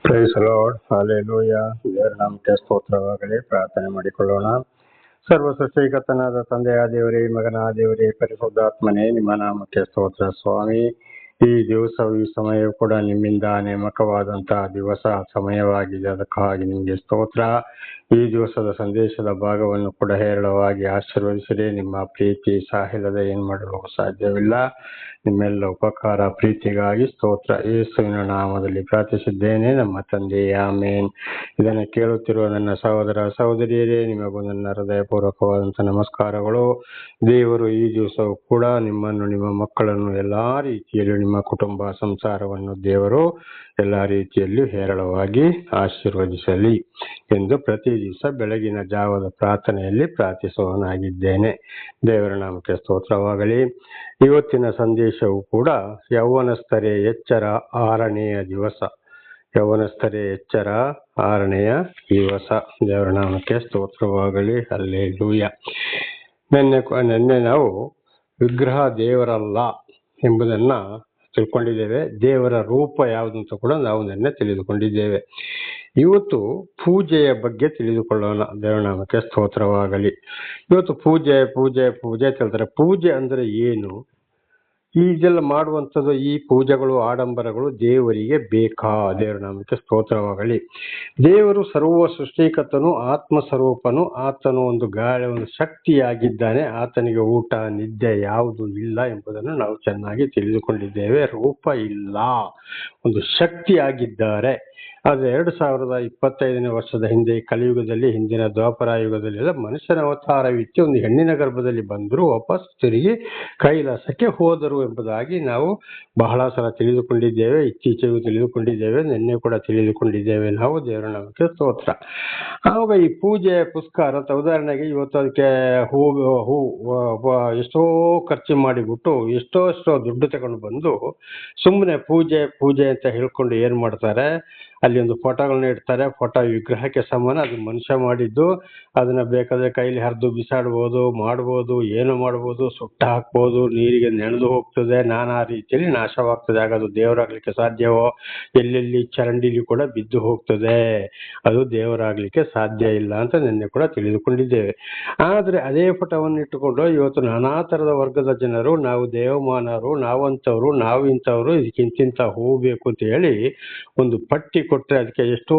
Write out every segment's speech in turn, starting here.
Price lord, hallelujah. ದೇವರ ನಾಮಕ್ಕೆ ಸ್ತೋತ್ರವಾಗಲಿ. ಪ್ರಾರ್ಥನೆ ಮಾಡಿಕೊಳ್ಳೋಣ. ಸರ್ವ ಸೃಷ್ಟಿಕರ್ತನಾದ ತಂದೆಯ ದೇವರೇ, ಮಗನ ದೇವರೇ, ಪರಿಶುದ್ಧಾತ್ಮನೇ, ನಿಮ್ಮ ನಾಮಕ್ಕೆ ಸ್ತೋತ್ರ ಸ್ವಾಮಿ. ಈ ದಿವಸವು ಈ ಸಮಯವು ಕೂಡ ನಿಮ್ಮಿಂದ ನೇಮಕವಾದಂತಹ ದಿವಸ ಸಮಯವಾಗಿದೆ. ಅದಕ್ಕಾಗಿ ನಿಮಗೆ ಸ್ತೋತ್ರ. ಈ ದಿವಸದ ಸಂದೇಶದ ಭಾಗವನ್ನು ಕೂಡ ಹೇರಳವಾಗಿ ಆಶೀರ್ವದಿಸಿದೆ. ನಿಮ್ಮ ಪ್ರೀತಿ ಸಾಹಿಲ್ಲದೆ ಏನ್ ಮಾಡಲು ಸಾಧ್ಯವಿಲ್ಲ. ನಿಮ್ಮೆಲ್ಲ ಉಪಕಾರ ಪ್ರೀತಿಗಾಗಿ ಸ್ತೋತ್ರ. ಯೇಸುವಿನ ನಾಮದಲ್ಲಿ ಪ್ರಾರ್ಥಿಸಿದ್ದೇನೆ, ನಮ್ಮ ತಂದೆ, ಆಮೇನ್. ಇದನ್ನು ಕೇಳುತ್ತಿರುವ ನನ್ನ ಸಹೋದರ ಸಹೋದರಿಯರೇ, ನಿಮಗೂ ನನ್ನ ಹೃದಯಪೂರ್ವಕವಾದಂತಹ ನಮಸ್ಕಾರಗಳು. ದೇವರು ಈ ದಿವಸವೂ ಕೂಡ ನಿಮ್ಮನ್ನು, ನಿಮ್ಮ ಮಕ್ಕಳನ್ನು ಎಲ್ಲಾ ರೀತಿಯಲ್ಲೂ, ನಿಮ್ಮ ಕುಟುಂಬ ಸಂಸಾರವನ್ನು ದೇವರು ಎಲ್ಲಾ ರೀತಿಯಲ್ಲೂ ಹೇರಳವಾಗಿ ಆಶೀರ್ವದಿಸಲಿ ಎಂದು ಪ್ರತಿ ದಿವಸ ಬೆಳಗಿನ ಜಾವದ ಪ್ರಾರ್ಥನೆಯಲ್ಲಿ ಪ್ರಾರ್ಥಿಸುವವನಾಗಿದ್ದೇನೆ. ದೇವರ ನಾಮಕ್ಕೆ ಸ್ತೋತ್ರವಾಗಲಿ. ಇವತ್ತಿನ ಸಂದೇಶವು ಕೂಡ ಯೌವನಸ್ಥರೇ ಎಚ್ಚರ 6ನೆಯ ದಿವಸ. ಯೌವನಸ್ಥರೇ ಎಚ್ಚರ 6ನೆಯ ದಿವಸ. ದೇವರ ನಾಮಕ್ಕೆ ಸ್ತೋತ್ರವಾಗಲಿ. ಹಲ್ಲೆಲೂಯಾ. ನಿನ್ನೆ ನಾವು ವಿಗ್ರಹ ದೇವರಲ್ಲ ಎಂಬುದನ್ನ ತಿಳ್ಕೊಂಡಿದ್ದೇವೆ. ದೇವರ ರೂಪ ಯಾವುದು ಅಂತ ಕೂಡ ನಾವು ನಿನ್ನೆ ತಿಳಿದುಕೊಂಡಿದ್ದೇವೆ. ಇವತ್ತು ಪೂಜೆಯ ಬಗ್ಗೆ ತಿಳಿದುಕೊಳ್ಳೋಣ. ದೇವನಾಮಕ್ಕೆ ಸ್ತೋತ್ರವಾಗಲಿ. ಇವತ್ತು ಪೂಜೆ ಪೂಜೆ ಪೂಜೆ ಹೇಳ್ತಾರೆ. ಪೂಜೆ ಅಂದ್ರೆ ಏನು? ಇದೆಲ್ಲ ಮಾಡುವಂಥದ್ದು, ಈ ಪೂಜೆಗಳು, ಆಡಂಬರಗಳು ದೇವರಿಗೆ ಬೇಕಾ? ದೇವರ ನಾಮಕ್ಕೆ ಸ್ತೋತ್ರವಾಗಲಿ. ದೇವರು ಸರ್ವ ಸೃಷ್ಟಿಕರ್ತನು, ಆತ್ಮ ಸ್ವರೂಪನು. ಆತನು ಒಂದು ಗಾಳಿ, ಒಂದು ಶಕ್ತಿಯಾಗಿದ್ದಾನೆ. ಆತನಿಗೆ ಊಟ ನಿದ್ದೆ ಯಾವುದು ಇಲ್ಲ ಎಂಬುದನ್ನು ನಾವು ಚೆನ್ನಾಗಿ ತಿಳಿದುಕೊಂಡಿದ್ದೇವೆ. ರೂಪ ಇಲ್ಲ, ಒಂದು ಶಕ್ತಿಯಾಗಿದ್ದಾರೆ. ಆದರೆ 2025ನೇ ವರ್ಷದ ಹಿಂದೆ ಕಲಿಯುಗದಲ್ಲಿ, ಹಿಂದಿನ ದ್ವಾಪರ ಯುಗದಲ್ಲೆಲ್ಲ ಮನುಷ್ಯನ ಅವತಾರವಿತ್ತು. ಒಂದು ಹೆಣ್ಣಿನ ಗರ್ಭದಲ್ಲಿ ಬಂದರು, ವಾಪಸ್ ತಿರುಗಿ ಕೈಲಾಸಕ್ಕೆ ಹೋದರು ಎಂಬುದಾಗಿ ನಾವು ಬಹಳ ಸಲ ತಿಳಿದುಕೊಂಡಿದ್ದೇವೆ. ಇತ್ತೀಚೆಗೂ ತಿಳಿದುಕೊಂಡಿದ್ದೇವೆ, ನಿನ್ನೆ ಕೂಡ ತಿಳಿದುಕೊಂಡಿದ್ದೇವೆ ನಾವು. ದೇವರ ನಾಮಕ್ಕೆ ಸ್ತೋತ್ರ. ಆವಾಗ ಈ ಪೂಜೆ ಪುಸ್ಕಾರ ಅಂತ, ಉದಾಹರಣೆಗೆ ಇವತ್ತು ಅದಕ್ಕೆ ಹೂ ಎಷ್ಟೋ ಖರ್ಚು ಮಾಡಿಬಿಟ್ಟು ಎಷ್ಟೋ ದುಡ್ಡು ತಗೊಂಡು ಬಂದು ಸುಮ್ಮನೆ ಪೂಜೆ ಪೂಜೆ ಅಂತ ಹೇಳ್ಕೊಂಡು ಏನ್ ಮಾಡ್ತಾರೆ, ಅಲ್ಲಿ ಒಂದು ಫೋಟೋಗಳನ್ನ ಇಡ್ತಾರೆ. ಫೋಟೋ ವಿಗ್ರಹಕ್ಕೆ ಸಮಾನ. ಅದು ಮನುಷ್ಯ ಮಾಡಿದ್ದು. ಅದನ್ನ ಬೇಕಾದ್ರೆ ಕೈಲಿ ಹರಿದು ಬಿಸಾಡ್ಬೋದು, ಮಾಡ್ಬೋದು, ಏನು ಮಾಡ್ಬೋದು, ಸುಟ್ಟ ಹಾಕ್ಬೋದು, ನೀರಿಗೆ ನೆನೆದು ಹೋಗ್ತದೆ, ನಾನಾ ರೀತಿಯಲ್ಲಿ ನಾಶವಾಗ್ತದೆ. ಆಗ ಅದು ದೇವರಾಗ್ಲಿಕ್ಕೆ ಸಾಧ್ಯವೋ? ಎಲ್ಲೆಲ್ಲಿ ಚರಂಡಿಲಿ ಕೂಡ ಬಿದ್ದು ಹೋಗ್ತದೆ. ಅದು ದೇವರಾಗ್ಲಿಕ್ಕೆ ಸಾಧ್ಯ ಇಲ್ಲ ಅಂತ ನಿನ್ನೆ ಕೂಡ ತಿಳಿದುಕೊಂಡಿದ್ದೇವೆ. ಆದ್ರೆ ಅದೇ ಫೋಟೋವನ್ನು ಇಟ್ಟುಕೊಂಡು ಇವತ್ತು ನಾನಾ ತರದ ವರ್ಗದ ಜನರು, ನಾವು ದೇವಮಾನವರು, ನಾವಂತವ್ರು, ನಾವು ಇಂಥವ್ರು, ಇದಕ್ಕಿಂತ ಹೂ ಬೇಕು ಅಂತ ಹೇಳಿ ಒಂದು ಪಟ್ಟಿ ಕೊಟ್ಟರೆ ಅದಕ್ಕೆ ಎಷ್ಟೋ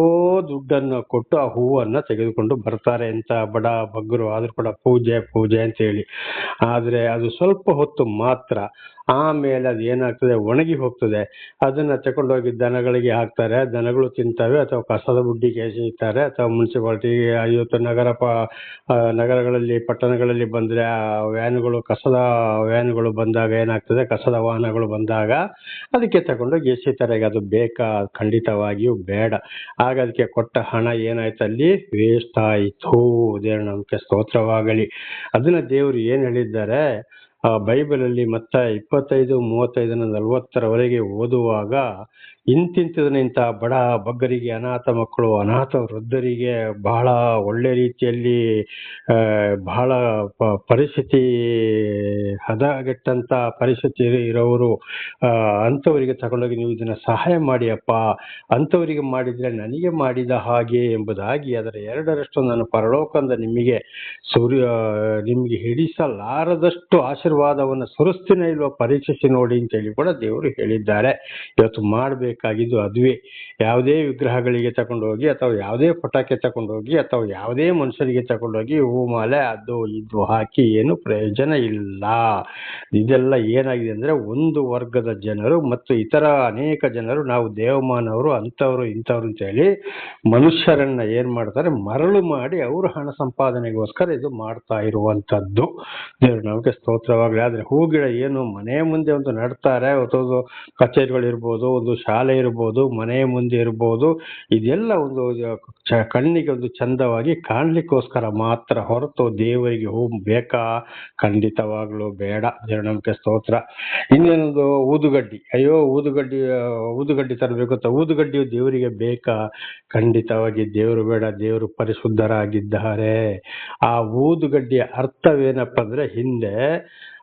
ದುಡ್ಡನ್ನು ಕೊಟ್ಟು ಆ ಹೂವನ್ನ ತೆಗೆದುಕೊಂಡು ಬರ್ತಾರೆ. ಅಂತ ಬಡ ಬಗ್ಗರು ಆದ್ರೂ ಕೂಡ ಪೂಜೆ ಪೂಜೆ ಅಂತ ಹೇಳಿ. ಆದ್ರೆ ಅದು ಸ್ವಲ್ಪ ಹೊತ್ತು ಮಾತ್ರ. ಆಮೇಲೆ ಅದು ಏನಾಗ್ತದೆ, ಒಣಗಿ ಹೋಗ್ತದೆ. ಅದನ್ನ ತಗೊಂಡೋಗಿ ದನಗಳಿಗೆ ಹಾಕ್ತಾರೆ. ದನಗಳು ತಿಂತವೆ, ಅಥವಾ ಕಸದ ಬುಡ್ಡಿಗೆ ಎಸೆಯುತ್ತಾರೆ, ಅಥವಾ ಮುನ್ಸಿಪಾಲಿಟಿ. ಇವತ್ತು ನಗರಗಳಲ್ಲಿ, ಪಟ್ಟಣಗಳಲ್ಲಿ ಬಂದ್ರೆ ವ್ಯಾನುಗಳು, ಕಸದ ವ್ಯಾನುಗಳು ಬಂದಾಗ ಏನಾಗ್ತದೆ, ಕಸದ ವಾಹನಗಳು ಬಂದಾಗ ಅದಕ್ಕೆ ತಗೊಂಡೋಗಿ ಎಸೆಯುತ್ತಾರೆ. ಅದು ಬೇಕಾ? ಖಂಡಿತವಾಗಿಯೂ ಬೇಡ. ಆಗ ಅದಕ್ಕೆ ಕೊಟ್ಟ ಹಣ ಏನಾಯ್ತು, ಅಲ್ಲಿ ವೇಸ್ಟ್ ಆಯಿತು. ದೇವರ ನಾಮಕ್ಕೆ ಸ್ತೋತ್ರವಾಗಲಿ. ಅದನ್ನ ದೇವರು ಏನ್ ಹೇಳಿದ್ದಾರೆ ಬೈಬಲ್ ಅಲ್ಲಿ ಮತ್ತ 25:35-40 ಓದುವಾಗ, ಇಂಥ ಬಡ ಬಗ್ಗರಿಗೆ, ಅನಾಥ ಮಕ್ಕಳು, ಅನಾಥ ವೃದ್ಧರಿಗೆ, ಬಹಳ ಒಳ್ಳೆ ರೀತಿಯಲ್ಲಿ ಬಹಳ ಪರಿಸ್ಥಿತಿ ಹದಗೆಟ್ಟಂತ ಪರಿಸ್ಥಿತಿ ಇರೋರು, ಅಂಥವರಿಗೆ ತಗೊಂಡೋಗಿ ನೀವು ಇದನ್ನ ಸಹಾಯ ಮಾಡಿ ಅಪ್ಪ, ಅಂಥವರಿಗೆ ಮಾಡಿದ್ರೆ ನನಗೆ ಮಾಡಿದ ಹಾಗೆ ಎಂಬುದಾಗಿ, ಅದರ 2ರಷ್ಟು ನಾನು ಪರಲೋಕದಿಂದ ನಿಮಗೆ ಹಿಡಿಸಲಾರದಷ್ಟು ಆಶೀರ್ವಾದವನ್ನು ಸುರಿಸ್ತೀನ ಇಲ್ವಾ ಪರೀಕ್ಷಿಸಿ ನೋಡಿ ಅಂತೇಳಿ ಕೂಡ ದೇವರು ಹೇಳಿದ್ದಾರೆ. ಇವತ್ತು ಮಾಡಬೇಕಾಗಿದ್ದು ಅದುವೇ. ಯಾವುದೇ ವಿಗ್ರಹಗಳಿಗೆ ತಗೊಂಡೋಗಿ, ಅಥವಾ ಯಾವುದೇ ಪಟಾಕಿ ತಗೊಂಡೋಗಿ, ಅಥವಾ ಯಾವುದೇ ಮನುಷ್ಯರಿಗೆ ತಗೊಂಡೋಗಿ ಹೂ ಮಾಲೆ ಅದು ಇದು ಹಾಕಿ ಏನು ಪ್ರಯೋಜನ ಇಲ್ಲ. ಇದೆಲ್ಲ ಏನಾಗಿದೆ ಅಂದ್ರೆ, ಒಂದು ವರ್ಗದ ಜನರು ಮತ್ತು ಇತರ ಅನೇಕ ಜನರು, ನಾವು ದೇವಮಾನವರು, ಅಂಥವ್ರು ಇಂಥವ್ರು ಅಂತ ಹೇಳಿ ಮನುಷ್ಯರನ್ನ ಏನ್ ಮಾಡ್ತಾರೆ, ಮರಳು ಮಾಡಿ ಅವರು ಹಣ ಸಂಪಾದನೆಗೋಸ್ಕರ ಇದು ಮಾಡ್ತಾ ಇರುವಂತದ್ದು. ದೇವರು ನಮಗೆ ಸ್ತೋತ್ರವಾಗಲಿ. ಆದ್ರೆ ಹೂ ಗಿಡ ಏನು ಮನೆ ಮುಂದೆ ಒಂದು ನಡ್ತಾರೆ, ಒಂದು ಕಚೇರಿಗಳಿರ್ಬೋದು, ಒಂದು ಶಾಲೆ ಇರ್ಬೋದು, ಮನೆ ಮುಂದೆ ಇರ್ಬೋದು, ಇದೆಲ್ಲ ಒಂದು ಕಣ್ಣಿಗೆ ಒಂದು ಚಂದವಾಗಿ ಕಾಣ್ಲಿಕ್ಕೋಸ್ಕರ ಮಾತ್ರ ಹೊರತು ದೇವರಿಗೆ ಹೂ ಬೇಕಾ? ಖಂಡಿತವಾಗ್ಲೂ ಬೇಡ. ದೇವರ ನಮಗೆ ಸ್ತೋತ್ರ. ಇನ್ನೇನೊಂದು ಊದುಗಡ್ಡಿ. ಅಯ್ಯೋ, ಊದುಗಡ್ಡಿ ತರಬೇಕು ಅಂತ. ಊದುಗಡ್ಡಿಯು ದೇವರಿಗೆ ಬೇಕಾ? ಖಂಡಿತವಾಗಿ ದೇವರು ಬೇಡ. ದೇವರು ಪರಿಶುದ್ಧರಾಗಿದ್ದಾರೆ. ಆ ಊದುಗಡ್ಡಿಯ ಅರ್ಥವೇನಪ್ಪ ಅಂದ್ರೆ, ಹಿಂದೆ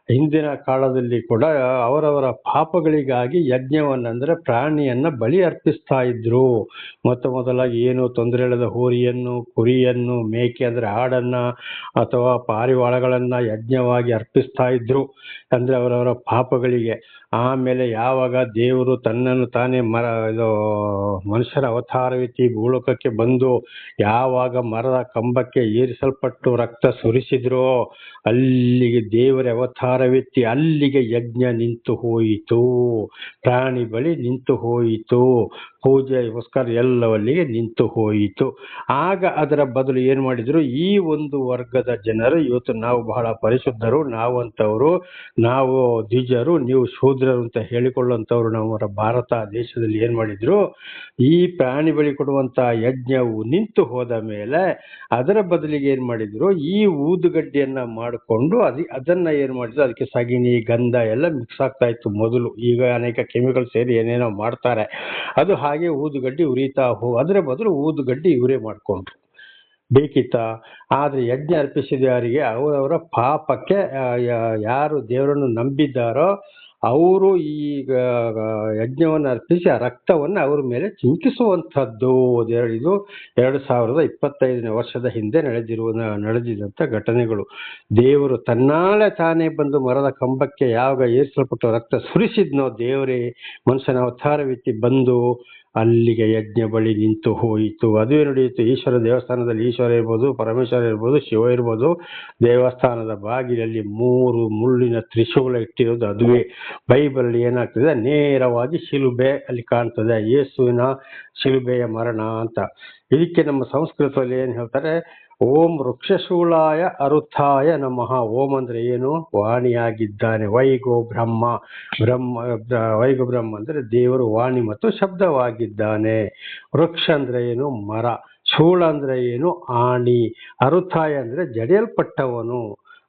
ಹಿಂದಿನ ಕಾಲದಲ್ಲಿ ಕೂಡ ಅವರವರ ಪಾಪಗಳಿಗಾಗಿ ಯಜ್ಞವನ್ನಂದ್ರೆ ಪ್ರಾಣಿಯನ್ನ ಬಲಿ ಅರ್ಪಿಸ್ತಾ ಇದ್ರು. ಮೊದಲಾಗಿ ಏನು ತೊಂದರೆ ಇಲ್ಲದ ಹೋರಿಯನ್ನು, ಕುರಿಯನ್ನು, ಮೇಕೆ ಅಂದ್ರೆ ಆಡನ್ನ ಅಥವಾ ಪಾರಿವಾಳಗಳನ್ನ ಯಜ್ಞವಾಗಿ ಅರ್ಪಿಸ್ತಾ ಇದ್ರು, ಅಂದ್ರೆ ಅವರವರ ಪಾಪಗಳಿಗೆ. ಆಮೇಲೆ ಯಾವಾಗ ದೇವರು ತನ್ನನ್ನು ತಾನೇ ಇದು ಮನುಷ್ಯರ ಅವತಾರವೆತ್ತಿ ಭೂಲೋಕಕ್ಕೆ ಬಂದು ಯಾವಾಗ ಮರದ ಕಂಬಕ್ಕೆ ಏರಿಸಲ್ಪಟ್ಟು ರಕ್ತ ಸುರಿಸಿದ್ರೋ ಅಲ್ಲಿಗೆ ದೇವರ ಅವತಾರವೆತ್ತಿ ಅಲ್ಲಿಗೆ ಯಜ್ಞ ನಿಂತು ಹೋಯಿತು, ಪ್ರಾಣಿ ಬಳಿ ನಿಂತು ಹೋಯಿತು, ಪೂಜೆಗೋಸ್ಕರ ಎಲ್ಲವಲ್ಲಿಗೆ ನಿಂತು ಹೋಯಿತು. ಆಗ ಅದರ ಬದಲು ಏನ್ ಮಾಡಿದ್ರು, ಈ ಒಂದು ವರ್ಗದ ಜನರು ಇವತ್ತು ನಾವು ಬಹಳ ಪರಿಶುದ್ಧರು, ನಾವಂತವರು, ನಾವು ದ್ವಿಜರು, ನೀವು ಶೂದ್ರರು ಅಂತ ಹೇಳಿಕೊಳ್ಳುವಂತವ್ರು ನಮ್ಮ ಭಾರತ ದೇಶದಲ್ಲಿ ಏನ್ ಮಾಡಿದ್ರು, ಈ ಪ್ರಾಣಿ ಬಳಿ ಕೊಡುವಂತ ಯಜ್ಞವು ನಿಂತು ಹೋದ ಮೇಲೆ ಅದರ ಬದಲಿಗೆ ಏನ್ ಮಾಡಿದ್ರು, ಈ ಊದುಗಡ್ಡಿಯನ್ನ ಮಾಡಿಕೊಂಡು ಅದನ್ನ ಏನ್ ಮಾಡಿದ್ರು, ಅದಕ್ಕೆ ಸಗಿಣಿ ಗಂಧ ಎಲ್ಲ ಮಿಕ್ಸ್ ಆಗ್ತಾ ಇತ್ತು ಮೊದಲು. ಈಗ ಅನೇಕ ಕೆಮಿಕಲ್ ಸೇರಿ ಏನೇನೋ ಮಾಡ್ತಾರೆ, ಅದು ಹಾಗೆ ಊದುಗಡ್ಡಿ ಉರಿತಾ ಅದರ ಬದಲು ಊದುಗಡ್ಡಿ ಇವರೇ ಮಾಡ್ಕೊಂಡ್ರು. ಬೇಕಿತ್ತ? ಆದ್ರೆ ಯಜ್ಞ ಅರ್ಪಿಸಿದ ಯಾರಿಗೆ, ಅವರವರ ಪಾಪಕ್ಕೆ ಯಾರು ದೇವರನ್ನು ನಂಬಿದ್ದಾರೋ ಅವರು ಈ ಯಜ್ಞವನ್ನು ಅರ್ಪಿಸಿ ಆ ರಕ್ತವನ್ನು ಅವ್ರ ಮೇಲೆ ಚಿಮುಕಿಸುವಂಥದ್ದು. ಇದು 2025ನೇ ವರ್ಷದ ಹಿಂದೆ ನಡೆದಿದಂಥ ಘಟನೆಗಳು. ದೇವರು ತನ್ನಾಳೆ ತಾನೇ ಬಂದು ಮರದ ಕಂಬಕ್ಕೆ ಯಾವಾಗ ಏರಿಸಲ್ಪಟ್ಟು ರಕ್ತ ಸುರಿಸಿದ್ನೋ, ದೇವರೇ ಮನುಷ್ಯನ ಅವತಾರವೆತ್ತಿ ಬಂದು ಅಲ್ಲಿಗೆ ಯಜ್ಞ ಬಳಿ ನಿಂತು ಹೋಯಿತು. ಅದುವೇ ನಡೆಯಿತು. ಈಶ್ವರ ದೇವಸ್ಥಾನದಲ್ಲಿ ಈಶ್ವರ ಇರ್ಬೋದು, ಪರಮೇಶ್ವರ ಇರ್ಬೋದು, ಶಿವ ಇರ್ಬೋದು, ದೇವಸ್ಥಾನದ ಬಾಗಿಲಲ್ಲಿ 3 ಮುಳ್ಳಿನ ತ್ರಿಶೂಲ ಇಟ್ಟಿರೋದು ಅದುವೇ. ಬೈಬಲ್ ಏನಾಗ್ತದೆ, ನೇರವಾಗಿ ಶಿಲುಬೆ ಅಲ್ಲಿ ಕಾಣ್ತದೆ, ಯೇಸುವಿನ ಶಿಲುಬೆಯ ಮರಣ ಅಂತ. ಇದಕ್ಕೆ ನಮ್ಮ ಸಂಸ್ಕೃತದಲ್ಲಿ ಏನ್ ಹೇಳ್ತಾರೆ, ಓಂ ವೃಕ್ಷಶೂಲಾಯ ಅರುಥಾಯ ನಮಃ. ಓಂ ಅಂದ್ರೆ ಏನು, ವಾಣಿಯಾಗಿದ್ದಾನೆ. ವೈಗೋ ಬ್ರಹ್ಮ, ವೈಗೋ ಬ್ರಹ್ಮ ಅಂದ್ರೆ ದೇವರು ವಾಣಿ ಮತ್ತು ಶಬ್ದವಾಗಿದ್ದಾನೆ. ವೃಕ್ಷ ಅಂದ್ರೆ ಏನು, ಮರ. ಶೂಲ ಅಂದ್ರೆ ಏನು, ಆಣಿ. ಅರುಥಾಯ ಅಂದ್ರೆ ಜಡಿಯಲ್ಪಟ್ಟವನು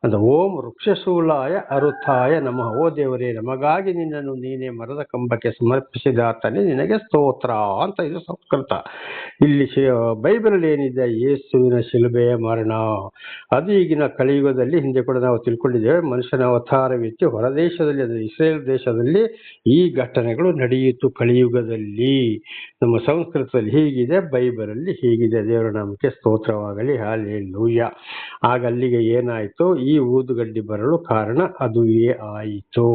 ಅಂತ. ಓಂ ವೃಕ್ಷಶೂಲಾಯ ಅರುಥಾಯ ನಮಃ. ಓ ದೇವರೇ, ನಮಗಾಗಿ ನಿನ್ನನ್ನು ನೀನೇ ಮರದ ಕಂಬಕ್ಕೆ ಸಮರ್ಪಿಸಿದಾತನೇ ನಿನಗೆ ಸ್ತೋತ್ರ ಅಂತ. ಇದು ಸಂಸ್ಕೃತ. ಇಲ್ಲಿ ಬೈಬಲ್ ಏನಿದೆ, ಯೇಸುವಿನ ಶಿಲುಬೆಯ ಮರಣ. ಅದು ಈಗಿನ ಕಲಿಯುಗದಲ್ಲಿ, ಹಿಂದೆ ಕೂಡ ನಾವು ತಿಳ್ಕೊಂಡಿದ್ದೇವೆ, ಮನುಷ್ಯನ ಅವತಾರವೆತ್ತಿ ಹೊರದೇಶದಲ್ಲಿ, ಅದು ಇಸ್ರೇಲ್ ದೇಶದಲ್ಲಿ ಈ ಘಟನೆಗಳು ನಡೆಯಿತು ಕಲಿಯುಗದಲ್ಲಿ. ನಮ್ಮ ಸಂಸ್ಕೃತದಲ್ಲಿ ಹೀಗಿದೆ, ಬೈಬಲಲ್ಲಿ ಹೀಗಿದೆ. ದೇವರ ನಾಮಕ್ಕೆ ಸ್ತೋತ್ರವಾಗಲಿ, ಹಲ್ಲೆಲೂಯಾ. ಆಗ ಅಲ್ಲಿಗೆ ಏನಾಯ್ತು, ಈ ಊದುಗಡ್ಡಿ ಬರಲು ಕಾರಣ ಅದುವೇ ಆಯಿತು.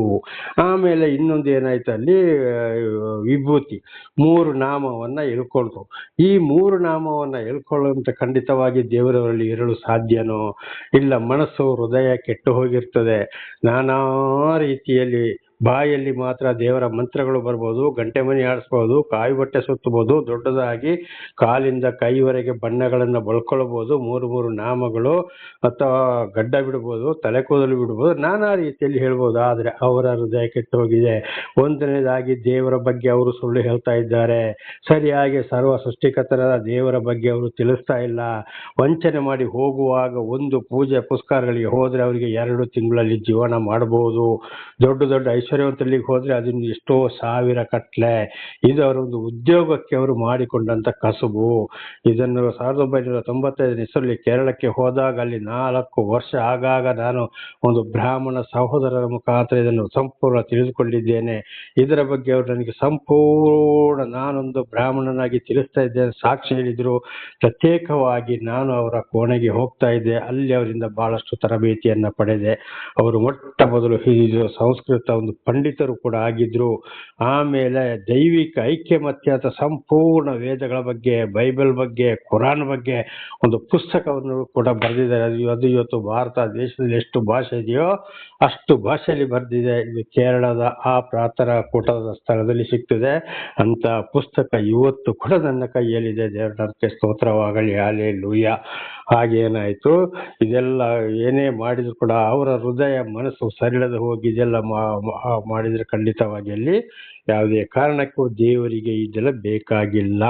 ಆಮೇಲೆ ಇನ್ನೊಂದು ಏನಾಯ್ತು, ಅಲ್ಲಿ ವಿಭೂತಿ 3 ನಾಮವನ್ನ ಎಳ್ಕೊಳ್ತು. ಈ 3 ನಾಮವನ್ನ ಎಳ್ಕೊಳ್ಳುವಂತ ಖಂಡಿತವಾಗಿ ದೇವರಲ್ಲಿ ಇರಲು ಸಾಧ್ಯನೋ ಇಲ್ಲ. ಮನಸ್ಸು ಹೃದಯ ಕೆಟ್ಟು ಹೋಗಿರ್ತದೆ. ನಾನಾ ರೀತಿಯಲ್ಲಿ ಬಾಯಲ್ಲಿ ಮಾತ್ರ ದೇವರ ಮಂತ್ರಗಳು ಬರ್ಬೋದು, ಗಂಟೆ ಮಣಿ ಆಡಿಸ್ಬೋದು, ಕಾಯಿ ಬಟ್ಟೆ ಸುತ್ತಬಹುದು, ದೊಡ್ಡದಾಗಿ ಕಾಲಿಂದ ಕೈವರೆಗೆ ಬಣ್ಣಗಳನ್ನ ಬಳ್ಕೊಳ್ಬಹುದು, 3 ನಾಮಗಳು, ಅಥವಾ ಗಡ್ಡ ಬಿಡ್ಬೋದು, ತಲೆ ಕೂದಲು ಬಿಡ್ಬೋದು, ನಾನಾ ರೀತಿಯಲ್ಲಿ ಹೇಳ್ಬೋದು. ಆದ್ರೆ ಅವರ ಹೃದಯ ಕೆಟ್ಟು ಹೋಗಿದೆ. ಒಂದನೇದಾಗಿ ದೇವರ ಬಗ್ಗೆ ಅವರು ಸುಳ್ಳು ಹೇಳ್ತಾ ಇದ್ದಾರೆ. ಸರಿಯಾಗಿ ಸರ್ವ ಸೃಷ್ಟಿಕರ್ತರಾದ ದೇವರ ಬಗ್ಗೆ ಅವರು ತಿಳಿಸ್ತಾ ಇಲ್ಲ. ವಂಚನೆ ಮಾಡಿ ಹೋಗುವಾಗ ಒಂದು ಪೂಜೆ ಪುಸ್ಕಾರಗಳಿಗೆ ಹೋದ್ರೆ ಅವರಿಗೆ 2 ತಿಂಗಳಲ್ಲಿ ಜೀವನ ಮಾಡಬಹುದು. ದೊಡ್ಡ ಐಶ್ವರ್ಯವಂತರಿಗೆ ಹೋದ್ರೆ ಅದನ್ನು ಎಷ್ಟೋ ಸಾವಿರ ಕಟ್ಲೆ. ಇದು ಅವರ ಒಂದು ಉದ್ಯೋಗಕ್ಕೆ ಅವರು ಮಾಡಿಕೊಂಡಂತ ಕಸುಬು. ಇದನ್ನು 1995 ಇಸರಲ್ಲಿ ಕೇರಳಕ್ಕೆ ಹೋದಾಗ ಅಲ್ಲಿ 4 ವರ್ಷ ಆಗಾಗ ನಾನು ಒಂದು ಬ್ರಾಹ್ಮಣ ಸಹೋದರರ ಮುಖಾಂತರ ಇದನ್ನು ಸಂಪೂರ್ಣ ತಿಳಿದುಕೊಂಡಿದ್ದೇನೆ. ಇದರ ಬಗ್ಗೆ ಅವರು ನನಗೆ ಸಂಪೂರ್ಣ, ನಾನೊಂದು ಬ್ರಾಹ್ಮಣನಾಗಿ ತಿಳಿಸ್ತಾ ಇದ್ದೇನೆ ಸಾಕ್ಷಿ ಹೇಳಿದ್ರು. ಪ್ರತ್ಯೇಕವಾಗಿ ನಾನು ಅವರ ಕೋಣೆಗೆ ಹೋಗ್ತಾ ಇದ್ದೆ. ಅಲ್ಲಿ ಅವರಿಂದ ಬಹಳಷ್ಟು ತರಬೇತಿಯನ್ನ ಪಡೆದೆ. ಅವರು ಮೊಟ್ಟ ಮೊದಲು ಸಂಸ್ಕೃತ ಒಂದು ಪಂಡಿತರು ಕೂಡ ಆಗಿದ್ರು. ಆಮೇಲೆ ದೈವಿಕ ಐಕ್ಯಮತ್ಯ ಸಂಪೂರ್ಣ ವೇದಗಳ ಬಗ್ಗೆ, ಬೈಬಲ್ ಬಗ್ಗೆ, ಕುರಾನ್ ಬಗ್ಗೆ ಒಂದು ಪುಸ್ತಕವನ್ನು ಕೂಡ ಬರೆದಿದ್ದಾರೆ. ಅದು ಇವತ್ತು ಭಾರತ ದೇಶದಲ್ಲಿ ಎಷ್ಟು ಭಾಷೆ ಇದೆಯೋ ಅಷ್ಟು ಭಾಷೆಯಲ್ಲಿ ಬರೆದಿದೆ. ಇದು ಕೇರಳದ ಆ ಪ್ರಾರ್ಥನಾ ಕೂಟದ ಸ್ಥಳದಲ್ಲಿ ಸಿಗ್ತದೆ. ಅಂತ ಪುಸ್ತಕ ಇವತ್ತು ಕೂಡ ನನ್ನ ಕೈಯಲ್ಲಿದೆ. ದೇವರ ನಾಮಕ್ಕೆ ಸ್ತೋತ್ರವಾಗಲಿ, ಹಲ್ಲೆಲೂಯಾ. ಹಾಗೇನಾಯ್ತು, ಇದೆಲ್ಲ ಏನೇ ಮಾಡಿದ್ರು ಕೂಡ ಅವರ ಹೃದಯ ಮನಸ್ಸು ಸರಿಳದ ಹೋಗಿ ಇದೆಲ್ಲ ಮಾಡಿದ್ರೆ ಖಂಡಿತವಾಗಿ ಅಲ್ಲಿ ಯಾವುದೇ ಕಾರಣಕ್ಕೂ ದೇವರಿಗೆ ಇದೆಲ್ಲ ಬೇಕಾಗಿಲ್ಲ.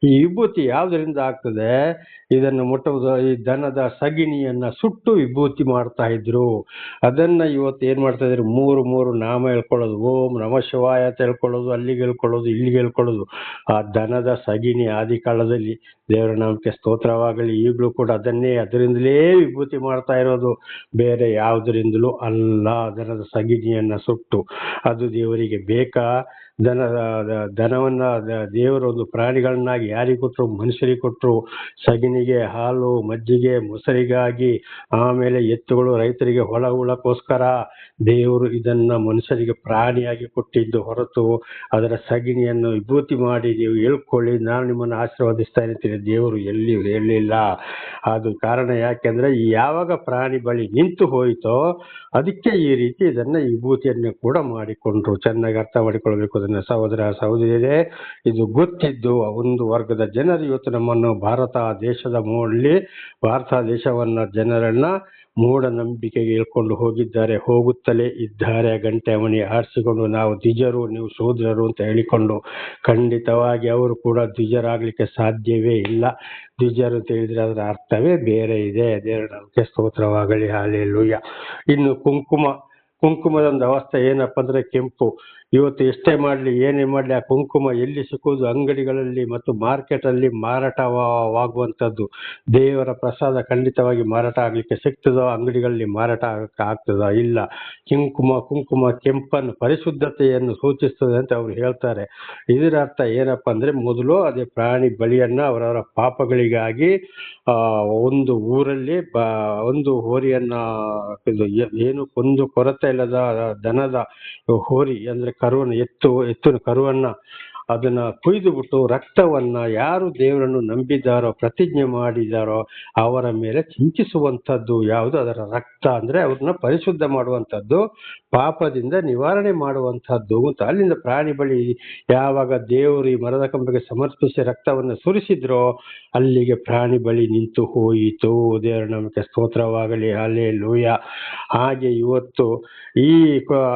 ಈ ವಿಭೂತಿ ಯಾವುದರಿಂದ ಆಗ್ತದೆ? ಇದನ್ನು ಮುಟ್ಟುವುದು, ಈ ದನದ ಸಗಿಣಿಯನ್ನ ಸುಟ್ಟು ವಿಭೂತಿ ಮಾಡ್ತಾ ಇದ್ರು. ಅದನ್ನ ಇವತ್ತು ಏನ್ ಮಾಡ್ತಾ ಇದ್ರು? ಮೂರು ನಾಮ ಹೇಳ್ಕೊಳ್ಳೋದು, ಓಂ ನಮ ಶಿವಾಯ ಅಂತ ಹೇಳ್ಕೊಳ್ಳೋದು, ಅಲ್ಲಿಗೆ ಹೇಳ್ಕೊಳ್ಳೋದು, ಇಲ್ಲಿಗೆ ಹೇಳ್ಕೊಳ್ಳೋದು. ಆ ದನದ ಸಗಿಣಿ ಆದಿ ಕಾಲದಲ್ಲಿ, ದೇವರ ನಾಮಕ್ಕೆ ಸ್ತೋತ್ರವಾಗಲಿ, ಈಗಲೂ ಕೂಡ ಅದರಿಂದಲೇ ವಿಭೂತಿ ಮಾಡ್ತಾ ಇರೋದು, ಬೇರೆ ಯಾವುದರಿಂದಲೂ ಅಲ್ಲ. ದನದ ಸಗಿಣಿಯನ್ನ ಸುಟ್ಟು ಅದು ದೇವರಿಗೆ ಬೇಕಾ? ದನವನ್ನ ದೇವರು ಒಂದು ಪ್ರಾಣಿಗಳನ್ನಾಗಿ ಯಾರಿಗೆ ಕೊಟ್ಟರು? ಮನುಷ್ಯರಿಗೆ ಕೊಟ್ಟರು. ಸಗಿಣಿಗೆ ಹಾಲು, ಮಜ್ಜಿಗೆ, ಮೊಸರಿಗಾಗಿ, ಆಮೇಲೆ ಎತ್ತುಗಳು ರೈತರಿಗೆ ಹೊಲ ಉಳಕ್ಕೋಸ್ಕರ ದೇವರು ಇದನ್ನ ಮನುಷ್ಯರಿಗೆ ಪ್ರಾಣಿಯಾಗಿ ಕೊಟ್ಟಿದ್ದು ಹೊರತು ಅದರ ಸಗಿಣಿಯನ್ನು ವಿಭೂತಿ ಮಾಡಿ ನೀವು ಹೇಳ್ಕೊಳ್ಳಿ, ನಾನು ನಿಮ್ಮನ್ನು ಆಶೀರ್ವದಿಸ್ತಾ ಇರ್ತೀನಿ, ದೇವರು ಎಲ್ಲಿ ಹೇಳಿಲ್ಲ. ಅದು ಕಾರಣ ಯಾಕೆಂದ್ರೆ ಯಾವಾಗ ಪ್ರಾಣಿ ಬಳಿ ನಿಂತು ಹೋಯಿತೋ ಅದಕ್ಕೆ ಈ ರೀತಿ ಇದನ್ನ ವಿಭೂತಿಯನ್ನು ಕೂಡ ಮಾಡಿಕೊಂಡ್ರು. ಚೆನ್ನಾಗಿ ಅರ್ಥ ಮಾಡಿಕೊಳ್ಬೇಕು ಅದನ್ನ ಸಹೋದರ ಸಹೋದರಿಯರೇ. ಇದು ಗೊತ್ತಿದ್ದು ಒಂದು ವರ್ಗದ ಜನರು ಇವತ್ತು ನಮ್ಮನ್ನು ಭಾರತ ದೇಶವನ್ನ ಜನರನ್ನ ಮೂಢನಂಬಿಕೆಗೆ ಇಳ್ಕೊಂಡು ಹೋಗುತ್ತಲೇ ಇದ್ದಾರೆ. ಗಂಟೆ ಮಣಿ ಆರಿಸಿಕೊಂಡು ನಾವು ದ್ವಿಜರು, ನೀವು ಶೂದ್ರರು ಅಂತ ಹೇಳಿಕೊಂಡು, ಖಂಡಿತವಾಗಿ ಅವರು ಕೂಡ ದ್ವಿಜರಾಗ್ಲಿಕ್ಕೆ ಸಾಧ್ಯವೇ ಇಲ್ಲ. ದ್ವಿಜರು ಅಂತ ಹೇಳಿದ್ರೆ ಅದರ ಅರ್ಥವೇ ಬೇರೆ ಇದೆ. ದೇವರ ನಾಮಕ್ಕೆ ಸ್ತೋತ್ರವಾಗಲಿ, ಹಲ್ಲೆಲೂಯಾ. ಇನ್ನು ಕುಂಕುಮದೊಂದು ಅವಸ್ಥೆ ಏನಪ್ಪ ಅಂದ್ರೆ ಕೆಂಪು. ಇವತ್ತು ಎಷ್ಟೇ ಮಾಡಲಿ ಏನೇ ಮಾಡಲಿ ಆ ಕುಂಕುಮ ಎಲ್ಲಿ ಸಿಕ್ಕುವುದು? ಅಂಗಡಿಗಳಲ್ಲಿ ಮತ್ತು ಮಾರ್ಕೆಟ್ ಅಲ್ಲಿ ಮಾರಾಟವಾಗುವಂಥದ್ದು. ದೇವರ ಪ್ರಸಾದ ಖಂಡಿತವಾಗಿ ಮಾರಾಟ ಆಗ್ಲಿಕ್ಕೆ ಸಿಗ್ತದೋ? ಅಂಗಡಿಗಳಲ್ಲಿ ಮಾರಾಟ ಆಗ್ತದೋ? ಇಲ್ಲ. ಕುಂಕುಮ ಕೆಂಪನ್ನು ಪರಿಶುದ್ಧತೆಯನ್ನು ಸೂಚಿಸ್ತದೆ ಅಂತ ಅವ್ರು ಹೇಳ್ತಾರೆ. ಇದರ ಅರ್ಥ ಏನಪ್ಪ ಅಂದ್ರೆ, ಮೊದಲು ಅದೇ ಪ್ರಾಣಿ ಬಲಿಯನ್ನ ಅವರವರ ಪಾಪಗಳಿಗಾಗಿ ಒಂದು ಊರಲ್ಲಿ ಒಂದು ಹೋರಿಯನ್ನ, ಏನು ಒಂದು ಕೊರತೆ ಇಲ್ಲದ ದನದ ಹೋರಿ ಅಂದ್ರೆ ಕರುವನ್ನ, ಎತ್ತಿನ ಕರುವನ್ನ ಅದನ್ನ ಕುಯ್ದು ಬಿಟ್ಟು ರಕ್ತವನ್ನ ಯಾರು ದೇವರನ್ನು ನಂಬಿದ್ದಾರೋ, ಪ್ರತಿಜ್ಞೆ ಮಾಡಿದಾರೋ ಅವರ ಮೇಲೆ ಚಿಂತಿಸುವಂಥದ್ದು. ಯಾವುದು? ಅದರ ರಕ್ತ ಅಂದ್ರೆ ಅವ್ರನ್ನ ಪರಿಶುದ್ಧ ಮಾಡುವಂಥದ್ದು, ಪಾಪದಿಂದ ನಿವಾರಣೆ ಮಾಡುವಂಥದ್ದು ಅಂತ. ಅಲ್ಲಿಂದ ಪ್ರಾಣಿ ಬಳಿ ಯಾವಾಗ ದೇವರು ಈ ಮರದ ಕಂಬಕ್ಕೆ ಸಮರ್ಪಿಸಿ ರಕ್ತವನ್ನು ಸುರಿಸಿದ್ರೋ ಅಲ್ಲಿಗೆ ಪ್ರಾಣಿ ಬಳಿ ನಿಂತು ಹೋಯಿತು. ದೇವರ ನಾಮಕ್ಕೆ ಸ್ತೋತ್ರವಾಗಲಿ, ಹಲ್ಲೆಲೂಯಾ. ಹಾಗೆ ಇವತ್ತು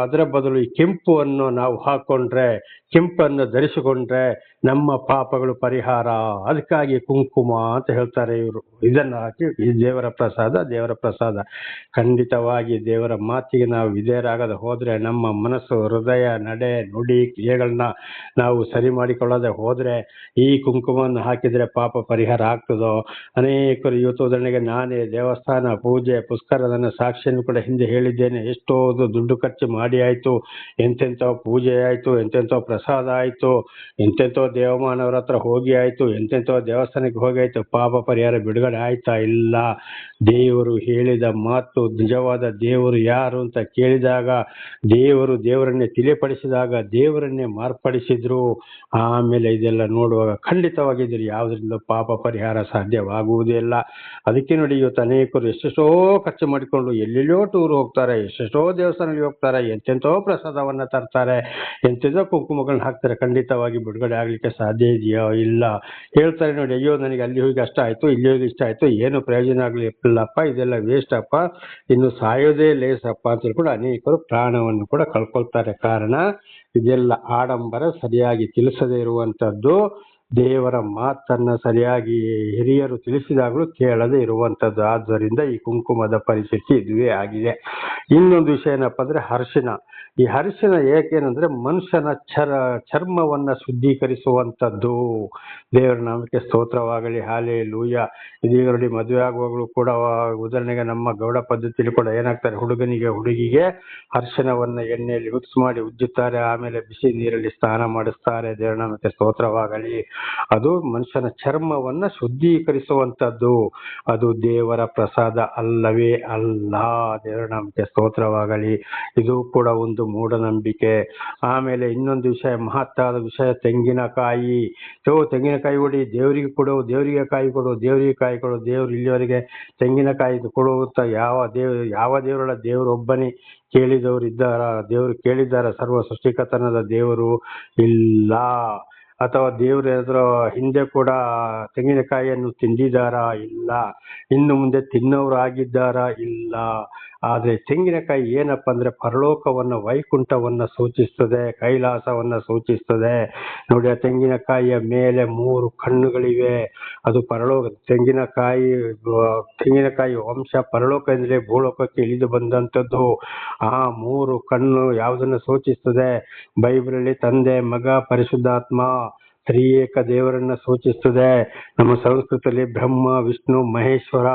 ಅದರ ಬದಲು ಈ ಕೆಂಪನ್ನು ನಾವು ಹಾಕೊಂಡ್ರೆ, ಕೆಂಪನ್ನು ಧರಿಸಿಕೊಂಡ್ರೆ ನಮ್ಮ ಪಾಪಗಳು ಪರಿಹಾರ. ಅದಕ್ಕಾಗಿ ಕುಂಕುಮ ಅಂತ ಹೇಳ್ತಾರೆ ಇವರು. ಇದನ್ನ ಹಾಕಿ ದೇವರ ಪ್ರಸಾದ. ಖಂಡಿತವಾಗಿ ದೇವರ ಮಾತಿಗೆ ನಾವು ವಿಧೇಯರಾಗದೆ ಹೋದ್ರೆ, ನಮ್ಮ ಮನಸ್ಸು, ಹೃದಯ, ನಡೆ, ನುಡಿ, ಕ್ರಿಯೆಗಳನ್ನ ನಾವು ಸರಿ ಮಾಡಿಕೊಳ್ಳದೆ ಹೋದ್ರೆ, ಈ ಕುಂಕುಮವನ್ನು ಹಾಕಿದ್ರೆ ಪಾಪ ಪರಿಹಾರ ಆಗ್ತದೋ? ಅನೇಕರು ಇವತ್ತು, ಉದಾಹರಣೆಗೆ ನಾನೇ ದೇವಸ್ಥಾನ, ಪೂಜೆ, ಪುಷ್ಕರದನ್ನ ಸಾಕ್ಷಿಯನ್ನು ಕೂಡ ಹಿಂದೆ ಹೇಳಿದ್ದೇನೆ. ಎಷ್ಟೋ ದುಡ್ಡು ಖರ್ಚು ಮಾಡಿ ಆಯ್ತು, ಎಂತೆಂಥೋ ಪೂಜೆ ಆಯ್ತು, ಎಂತೆಂಥೋ ಪ್ರಸಾದ ಆಯ್ತು, ಎಂತೆಂಥೋ ದೇವಮಾನವರ ಹತ್ರ ಹೋಗಿ ಆಯ್ತು, ಎಂತೆಂಥೋ ದೇವಸ್ಥಾನಕ್ಕೆ ಹೋಗಿ ಆಯ್ತು, ಪಾಪ ಪರಿಹಾರ ಬಿಡುಗಡೆ ಆಯ್ತಾ? ಇಲ್ಲ. ದೇವರು ಹೇಳಿದ ಮಾತು, ನಿಜವಾದ ದೇವರು ಯಾರು ಅಂತ ಕೇಳಿದಾಗ, ದೇವರನ್ನೇ ತಿಳಿಪಡಿಸಿದಾಗ ದೇವರನ್ನೇ ಮಾರ್ಪಡಿಸಿದ್ರು. ಆಮೇಲೆ ಇದೆಲ್ಲ ನೋಡುವಾಗ ಖಂಡಿತವಾಗಿ ಇದ್ರ ಯಾವುದರಿಂದ ಪಾಪ ಪರಿಹಾರ ಸಾಧ್ಯವಾಗುವುದೇ ಇಲ್ಲ. ಅದಕ್ಕೆ ನೋಡಿ, ಇವತ್ತು ಅನೇಕರು ಎಷ್ಟೆಷ್ಟೋ ಖರ್ಚು ಮಾಡಿಕೊಂಡು ಎಲ್ಲೆಲ್ಲೋ ಟೂರ್ ಹೋಗ್ತಾರೆ, ಎಷ್ಟೆಷ್ಟೋ ದೇವಸ್ಥಾನಗಳಿಗೆ ಹೋಗ್ತಾರೆ, ಎಂತೆಂಥೋ ಪ್ರಸಾದವನ್ನ ತರ್ತಾರೆ, ಎಂತೆಂಥೋ ಕುಂಕುಮಗಳನ್ನ ಹಾಕ್ತಾರೆ. ಖಂಡಿತವಾಗಿ ಬಿಡುಗಡೆ ಆಗ್ಲಿಕ್ಕೆ ಸಾಧ್ಯ ಇದೆಯೋ? ಇಲ್ಲ. ಹೇಳ್ತಾರೆ ನೋಡಿ, ಅಯ್ಯೋ ನನಗೆ ಅಲ್ಲಿ ಹೋಗಿ ಅಷ್ಟ ಆಯ್ತು, ಇಲ್ಲಿ ಹೋಗಿ ಇಷ್ಟ ಆಯ್ತು, ಏನು ಪ್ರಯೋಜನ ಆಗ್ಲಿಲ್ಲಪ್ಪ, ಇದೆಲ್ಲ ವೇಸ್ಟ್ ಅಪ್ಪ, ಇನ್ನು ಸಾಯೋದೇ ಲೇಸಪ್ಪ ಅಂತ ಹೇಳ್ಕೊಂಡು ಅನೇಕರು ಪ್ರಾಣವನ್ನು ಕೂಡ ಕಳ್ಕೊಳ್ತಾರೆ. ಕಾರಣ ಇದೆಲ್ಲ ಆಡಂಬರ, ಸರಿಯಾಗಿ ತಿಳಿಸದೇ ಇರುವಂತದ್ದು, ದೇವರ ಮಾತನ್ನ ಸರಿಯಾಗಿ ಹಿರಿಯರು ತಿಳಿಸಿದಾಗಲೂ ಕೇಳದೆ ಇರುವಂತದ್ದು. ಆದ್ದರಿಂದ ಈ ಕುಂಕುಮದ ಪರಿಸ್ಥಿತಿ ಇದುವೇ ಆಗಿದೆ. ಇನ್ನೊಂದು ವಿಷಯ ಏನಪ್ಪ ಅಂದ್ರೆ ಅರಿಶಿನ. ಈ ಅರಿಶಿನ ಏಕೇನಂದ್ರೆ ಮನುಷ್ಯನ ಚರ್ಮವನ್ನ ಶುದ್ಧೀಕರಿಸುವಂಥದ್ದು. ದೇವರ ನಾಮಕ್ಕೆ ಸ್ತೋತ್ರವಾಗಲಿ, ಹಲ್ಲೆಲೂಯಾ. ಇದೀಗ ನೋಡಿ, ಮದುವೆ ಆಗುವಾಗಲೂ ಕೂಡ, ಉದಾಹರಣೆಗೆ ನಮ್ಮ ಗೌಡ ಪದ್ಧತಿಯಲ್ಲಿ ಕೂಡ ಏನಾಗ್ತಾರೆ, ಹುಡುಗಿಗೆ ಅರಿಶಿನವನ್ನ ಎಣ್ಣೆಯಲ್ಲಿ ಮಿಕ್ಸ್ ಮಾಡಿ ಉಜ್ಜುತ್ತಾರೆ, ಆಮೇಲೆ ಬಿಸಿ ನೀರಲ್ಲಿ ಸ್ನಾನ ಮಾಡಿಸ್ತಾರೆ. ದೇವರ ನಾಮಕ್ಕೆ ಸ್ತೋತ್ರವಾಗಲಿ. ಅದು ಮನುಷ್ಯನ ಚರ್ಮವನ್ನ ಶುದ್ಧೀಕರಿಸುವಂಥದ್ದು. ಅದು ದೇವರ ಪ್ರಸಾದ ಅಲ್ಲವೇ ಅಲ್ಲ. ದೇವರ ನಾಮಕ್ಕೆ ಸ್ತೋತ್ರವಾಗಲಿ. ಇದು ಕೂಡ ಒಂದು ಮೂಢನಂಬಿಕೆ. ಆಮೇಲೆ ಇನ್ನೊಂದು ವಿಷಯ, ಮಹತ್ತಾದ ವಿಷಯ, ತೆಂಗಿನಕಾಯಿ ಕೊಡಿ, ದೇವರಿಗೆ ಕೊಡು, ದೇವರಿಗೆ ಕಾಯಿ ಕೊಡು, ದೇವರು ಇಲ್ಲಿವರೆಗೆ ತೆಂಗಿನಕಾಯಿ ಕೊಡುವಂತ ಯಾವ ದೇವರಲ್ಲ, ದೇವರೊಬ್ಬನೇ. ದೇವರು ಕೇಳಿದ್ದಾರ? ಸರ್ವ ಸೃಷ್ಟಿಕರ್ತನಾದ ದೇವರು ಇಲ್ಲ. ಅಥವಾ ದೇವರು ಏನಾದರೂ ಹಿಂದೆ ಕೂಡ ತೆಂಗಿನಕಾಯಿಯನ್ನು ತಿಂದಿದ್ದಾರಾ? ಇಲ್ಲ. ಇನ್ನು ಮುಂದೆ ತಿನ್ನೋರು ಆಗಿದ್ದಾರಾ? ಇಲ್ಲ. ಆದ್ರೆ ತೆಂಗಿನಕಾಯಿ ಏನಪ್ಪ ಅಂದ್ರೆ ಪರಲೋಕವನ್ನ, ವೈಕುಂಠವನ್ನ ಸೂಚಿಸ್ತದೆ, ಕೈಲಾಸವನ್ನ ಸೂಚಿಸ್ತದೆ. ನೋಡಿ, ಆ ತೆಂಗಿನಕಾಯಿಯ ಮೇಲೆ 3 ಕಣ್ಣುಗಳಿವೆ. ಅದು ಪರಲೋಕ. ತೆಂಗಿನಕಾಯಿ ವಂಶ ಪರಲೋಕದಿಂದಲೇ ಭೂಲೋಕಕ್ಕೆ ಇಳಿದು ಬಂದಂಥದ್ದು. ಆ 3 ಕಣ್ಣು ಯಾವುದನ್ನು ಸೂಚಿಸ್ತದೆ? ಬೈಬಲಲ್ಲಿ ತಂದೆ, ಮಗ, ಪರಿಶುದ್ಧಾತ್ಮ, ತ್ರಿಯೇಕ ದೇವರನ್ನ ಸೂಚಿಸ್ತದೆ. ನಮ್ಮ ಸಂಸ್ಕೃತದಲ್ಲಿ ಬ್ರಹ್ಮ, ವಿಷ್ಣು, ಮಹೇಶ್ವರ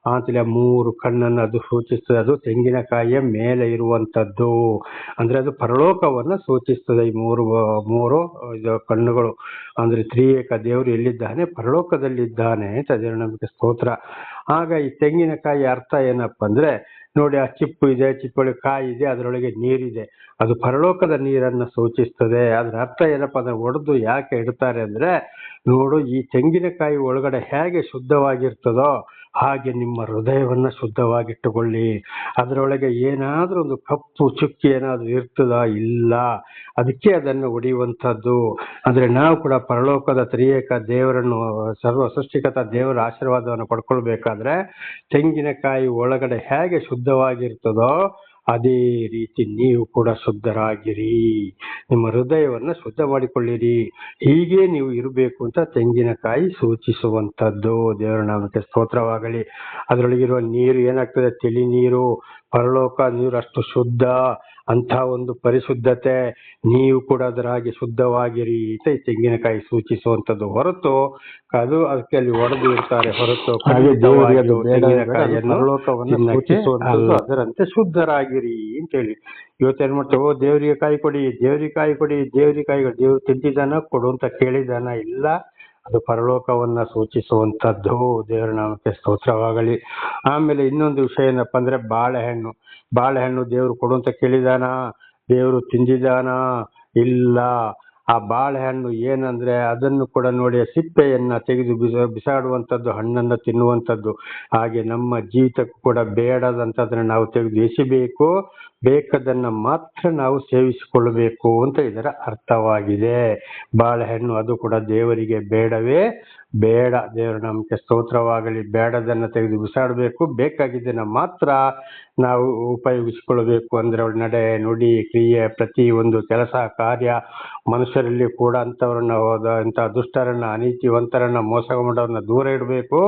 ಅಂತೇಳಿ 3 ಕಣ್ಣನ್ನು ಅದು ಸೂಚಿಸ್ತದೆ. ಅದು ತೆಂಗಿನಕಾಯಿಯ ಮೇಲೆ ಇರುವಂತದ್ದು. ಅಂದ್ರೆ ಅದು ಪರಲೋಕವನ್ನ ಸೂಚಿಸ್ತದೆ. ಈ ಮೂರು ಕಣ್ಣುಗಳು ಅಂದ್ರೆ ತ್ರಿಯೇಕ ದೇವರು ಎಲ್ಲಿದ್ದಾನೆ? ಪರಲೋಕದಲ್ಲಿದ್ದಾನೆ ಅಂತ ದೇವರ ನಮಗೆ ಸ್ತೋತ್ರ. ಆಗ ಈ ತೆಂಗಿನಕಾಯಿ ಅರ್ಥ ಏನಪ್ಪ ಅಂದ್ರೆ, ನೋಡಿ, ಆ ಚಿಪ್ಪು ಇದೆ, ಚಿಪ್ಪೊಳಗೆ ಕಾಯಿ ಇದೆ, ಅದರೊಳಗೆ ನೀರಿದೆ. ಅದು ಪರಲೋಕದ ನೀರನ್ನ ಸೂಚಿಸ್ತದೆ. ಅದ್ರ ಅರ್ಥ ಏನಪ್ಪಾ ಅಂದ್ರೆ, ಒಡೆದು ಯಾಕೆ ಇಡ್ತಾರೆ ಅಂದ್ರೆ, ನೋಡು, ಈ ತೆಂಗಿನಕಾಯಿ ಒಳಗಡೆ ಹೇಗೆ ಶುದ್ಧವಾಗಿರ್ತದೋ ಹಾಗೆ ನಿಮ್ಮ ಹೃದಯವನ್ನ ಶುದ್ಧವಾಗಿಟ್ಟುಕೊಳ್ಳಿ. ಅದರೊಳಗೆ ಏನಾದ್ರೂ ಒಂದು ಕಪ್ಪು ಚುಕ್ಕಿ ಏನಾದ್ರೂ ಇರ್ತದ? ಇಲ್ಲ. ಅದಕ್ಕೆ ಅದನ್ನು ಹೊಡೆಯುವಂಥದ್ದು. ಅಂದ್ರೆ ನಾವು ಕೂಡ ಪರಲೋಕದ ತ್ರಿಯೇಕ ದೇವರನ್ನು, ಸರ್ವ ಸೃಷ್ಟಿಕರ್ತ ದೇವರ ಆಶೀರ್ವಾದವನ್ನು ಪಡ್ಕೊಳ್ಬೇಕಾದ್ರೆ ತೆಂಗಿನಕಾಯಿ ಒಳಗಡೆ ಹೇಗೆ ಶುದ್ಧವಾಗಿರ್ತದೋ ಅದೇ ರೀತಿ ನೀವು ಕೂಡ ಶುದ್ಧರಾಗಿರಿ. ನಿಮ್ಮ ಹೃದಯವನ್ನ ಶುದ್ಧ ಮಾಡಿಕೊಳ್ಳಿರಿ. ಹೀಗೆ ನೀವು ಇರಬೇಕು ಅಂತ ತೆಂಗಿನಕಾಯಿ ಸೂಚಿಸುವಂತದ್ದು. ದೇವರ ನಾಮಕ್ಕೆ ಸ್ತೋತ್ರವಾಗಲಿ. ಅದರೊಳಗಿರುವ ನೀರು ಏನಾಗ್ತದೆ? ತಿಳಿ ನೀರು. ಪರಲೋಕ ನೀರು ಅಷ್ಟು ಶುದ್ಧ. ಅಂತ ಒಂದು ಪರಿಶುದ್ಧತೆ. ನೀವು ಕೂಡ ಅದರಾಗಿ ಶುದ್ಧವಾಗಿರಿ ಅಂತ ಈ ತೆಂಗಿನಕಾಯಿ ಸೂಚಿಸುವಂತದ್ದು. ಹೊರತು ಅದು ಅದಕ್ಕೆ ಅಲ್ಲಿ ಒಡೆದು ಇರ್ತಾರೆ ಹೊರತು ತೆಂಗಿನಕಾಯಿಯನ್ನು ಸೂಚಿಸುವಂತದ್ದು ಅದರಂತೆ ಶುದ್ಧರಾಗಿರಿ ಅಂತೇಳಿ. ಇವತ್ತೇನ್ ಮಾಡ್ತೇವೆ? ದೇವರಿಗೆ ಕಾಯಿ ಕೊಡಿ, ದೇವರಿಗೆ ಕಾಯಿ ಕೊಡಿ, ದೇವರಿಗೆ ಕಾಯಿ ಕೊಡಿ. ದೇವ್ರು ತಿಂದಿದ್ದಾನ? ಕೊಡು ಅಂತ ಕೇಳಿದಾನ? ಇಲ್ಲ. ಅದು ಪರಲೋಕವನ್ನ ಸೂಚಿಸುವಂತದ್ದು. ದೇವರ ನಾಮಕ್ಕೆ ಸ್ತೋತ್ರವಾಗಲಿ. ಆಮೇಲೆ ಇನ್ನೊಂದು ವಿಷಯ ಏನಪ್ಪಾ ಅಂದ್ರೆ, ಬಾಳೆಹಣ್ಣು ದೇವ್ರು ಕೊಡು ಅಂತ ಕೇಳಿದಾನ? ದೇವ್ರು ತಿಂದಿದಾನ? ಇಲ್ಲ. ಆ ಬಾಳೆಹಣ್ಣು ಏನಂದ್ರೆ, ಅದನ್ನು ಕೂಡ ನೋಡಿ, ಸಿಪ್ಪೆಯನ್ನ ತೆಗೆದು ಬಿಸಾಡುವಂಥದ್ದು, ಹಣ್ಣನ್ನ ತಿನ್ನುವಂಥದ್ದು. ಹಾಗೆ ನಮ್ಮ ಜೀವಿತಕ್ಕೂ ಕೂಡ ಬೇಡದಂತದನ್ನ ನಾವು ತೆಗೆದು ಎಸಿಬೇಕು, ಬೇಕಾದನ್ನ ಮಾತ್ರ ನಾವು ಸೇವಿಸಿಕೊಳ್ಳಬೇಕು ಅಂತ ಇದರ ಅರ್ಥವಾಗಿದೆ. ಬಾಳೆಹಣ್ಣು ಅದು ಕೂಡ ದೇವರಿಗೆ ಬೇಡವೇ ಬೇಡ. ದೇವರ ನಮಗೆ ಸ್ತೋತ್ರವಾಗಲಿ. ಬೇಡದನ್ನ ತೆಗೆದು ಬಿಸಾಡಬೇಕು, ಬೇಕಾಗಿದ್ದನ್ನ ಮಾತ್ರ ನಾವು ಉಪಯೋಗಿಸಿಕೊಳ್ಳಬೇಕು. ಅಂದ್ರೆ ಅವಳ ನಡೆ, ನುಡಿ, ಕ್ರಿಯೆ, ಪ್ರತಿ ಒಂದು ಕೆಲಸ ಕಾರ್ಯ, ಮನುಷ್ಯರಲ್ಲಿ ಕೂಡ ಇಂಥ ದುಷ್ಟರನ್ನ, ಅನೀತಿವಂತರನ್ನ, ಮೋಸ ಮಾಡೋರನ್ನ ದೂರ ಇಡಬೇಕು.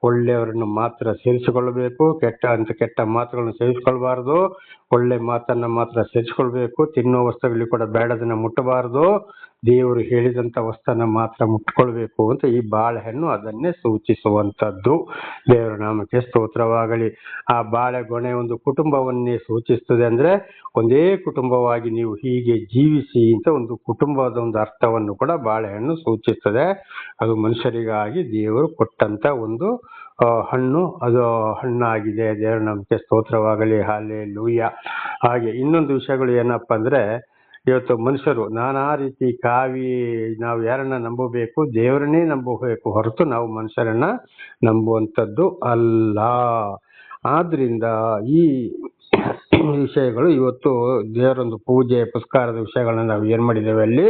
ಒಳ್ಳೆಯವರನ್ನು ಮಾತ್ರ ಸೇರಿಸಿಕೊಳ್ಳಬೇಕು. ಕೆಟ್ಟ ಮಾತುಗಳನ್ನು ಸೇರಿಸಿಕೊಳ್ಬಾರ್ದು. ಒಳ್ಳೆ ಮಾತನ್ನ ಮಾತ್ರ ಸೇರಿಸಿಕೊಳ್ಬೇಕು. ತಿನ್ನೋ ವಸ್ತುಗಳಿಗೆ ಕೂಡ ಬೇಡದನ್ನ ಮುಟ್ಟಬಾರದು. ದೇವರು ಹೇಳಿದಂತ ವಸ್ತುನ ಮಾತ್ರ ಮುಟ್ಕೊಳ್ಬೇಕು ಅಂತ ಈ ಬಾಳೆಹಣ್ಣು ಅದನ್ನೇ ಸೂಚಿಸುವಂತದ್ದು. ದೇವರ ನಾಮಕ್ಕೆ ಸ್ತೋತ್ರವಾಗಲಿ. ಆ ಬಾಳೆಗೊನೆ ಒಂದು ಕುಟುಂಬವನ್ನೇ ಸೂಚಿಸ್ತದೆ. ಅಂದ್ರೆ ಒಂದೇ ಕುಟುಂಬವಾಗಿ ನೀವು ಹೀಗೆ ಜೀವಿಸಿ ಅಂತ ಒಂದು ಕುಟುಂಬದ ಒಂದು ಅರ್ಥವನ್ನು ಕೂಡ ಬಾಳೆಹಣ್ಣು ಸೂಚಿಸ್ತದೆ. ಅದು ಮನುಷ್ಯರಿಗಾಗಿ ದೇವರು ಕೊಟ್ಟಂತ ಒಂದು ಹಣ್ಣು. ಅದು ಹಣ್ಣಾಗಿದೆ. ದೇವರ ನಮಗೆ ಸ್ತೋತ್ರವಾಗಲಿ. ಹಲ್ಲೆಲೂಯಾ. ಹಾಗೆ ಇನ್ನೊಂದು ವಿಷಯಗಳು ಏನಪ್ಪಾ ಅಂದ್ರೆ, ಇವತ್ತು ಮನುಷ್ಯರು ನಾನಾ ರೀತಿ ನಾವು ಯಾರನ್ನ ನಂಬಬೇಕು? ದೇವರನ್ನೇ ನಂಬಬೇಕು ಹೊರತು ನಾವು ಮನುಷ್ಯರನ್ನ ನಂಬುವಂಥದ್ದು ಅಲ್ಲ. ಆದ್ರಿಂದ ಈ ವಿಷಯಗಳು ಇವತ್ತು ದೇವರೊಂದು ಪೂಜೆ ಪುರಸ್ಕಾರದ ವಿಷಯಗಳನ್ನ ನಾವು ಏನ್ ಮಾಡಿದ್ದೇವೆ ಅಲ್ಲಿ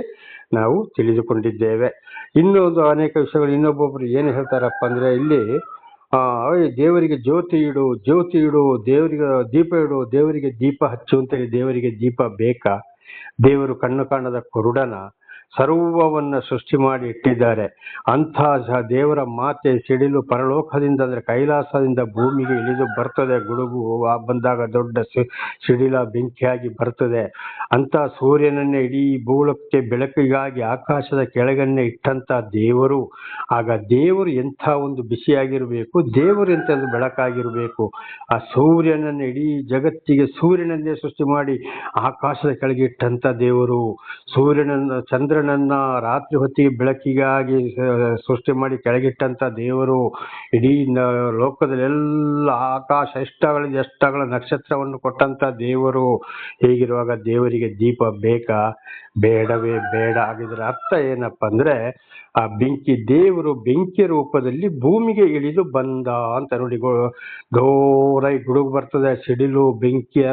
ನಾವು ತಿಳಿದುಕೊಂಡಿದ್ದೇವೆ. ಇನ್ನೊಂದು ಅನೇಕ ವಿಷಯಗಳು ಇನ್ನೊಬ್ಬೊಬ್ರು ಏನು ಹೇಳ್ತಾರಪ್ಪ ಅಂದ್ರೆ, ಇಲ್ಲಿ ದೇವರಿಗೆ ಜ್ಯೋತಿ ಇಡು, ದೇವರಿಗೆ ದೀಪ ಇಡು, ದೇವರಿಗೆ ದೀಪ ಹಚ್ಚು ಅಂತೇಳಿ. ದೇವರಿಗೆ ದೀಪ ಬೇಕಾ? ದೇವರು ಕಣ್ಣು ಕಾಣದ ಕುರುಡನ? ಸರ್ವವನ್ನ ಸೃಷ್ಟಿ ಮಾಡಿ ಇಟ್ಟಿದ್ದಾರೆ. ಅಂಥ ದೇವರ ಮಾತೆ ಸಿಡಿಲು ಪರಲೋಕದಿಂದ ಅಂದ್ರೆ ಕೈಲಾಸದಿಂದ ಭೂಮಿಗೆ ಇಳಿದು ಬರ್ತದೆ. ಗುಡುಗು ಬಂದಾಗ ದೊಡ್ಡ ಸಿಡಿಲ ಬೆಂಕಿಯಾಗಿ ಬರ್ತದೆ. ಅಂತ ಸೂರ್ಯನನ್ನೇ ಇಡೀ ಭೂಲೋಕಕ್ಕೆ ಬೆಳಕಿಗಾಗಿ ಆಕಾಶದ ಕೆಳಗನ್ನೇ ಇಟ್ಟಂತ ದೇವರು. ಆಗ ದೇವರು ಎಂಥ ಒಂದು ಬಿಸಿಯಾಗಿರ್ಬೇಕು, ದೇವರು ಎಂಥ ಒಂದು ಬೆಳಕಾಗಿರ್ಬೇಕು. ಆ ಸೂರ್ಯನನ್ನ ಇಡೀ ಜಗತ್ತಿಗೆ ಸೂರ್ಯನನ್ನೇ ಸೃಷ್ಟಿ ಮಾಡಿ ಆಕಾಶದ ಕೆಳಗೆ ಇಟ್ಟಂತ ದೇವರು. ಚಂದ್ರನನ್ನ ರಾತ್ರಿ ಹೊತ್ತಿಗೆ ಬೆಳಕಿಗಾಗಿ ಸೃಷ್ಟಿ ಮಾಡಿ ಕೆಳಗಿಟ್ಟಂತ ದೇವರು. ಇಡೀ ಲೋಕದಲ್ಲೆಲ್ಲ ಆಕಾಶ ಎಷ್ಟಾಗಲ ನಕ್ಷತ್ರವನ್ನು ಕೊಟ್ಟಂತ ದೇವರು. ಹೀಗಿರುವಾಗ ದೇವರಿಗೆ ದೀಪ ಬೇಕಾ? ಬೇಡವೇ ಬೇಡ. ಆಗಿದ್ರ ಅರ್ಥ ಏನಪ್ಪ ಅಂದ್ರೆ, ಆ ಬೆಂಕಿ ದೇವರು ಬೆಂಕಿ ರೂಪದಲ್ಲಿ ಭೂಮಿಗೆ ಇಳಿದು ಬಂದ ಅಂತ ನೋಡಿ. ಜೋರಾಗಿ ಗುಡುಗು ಬರ್ತದೆ, ಸಿಡಿಲು, ಬೆಂಕಿ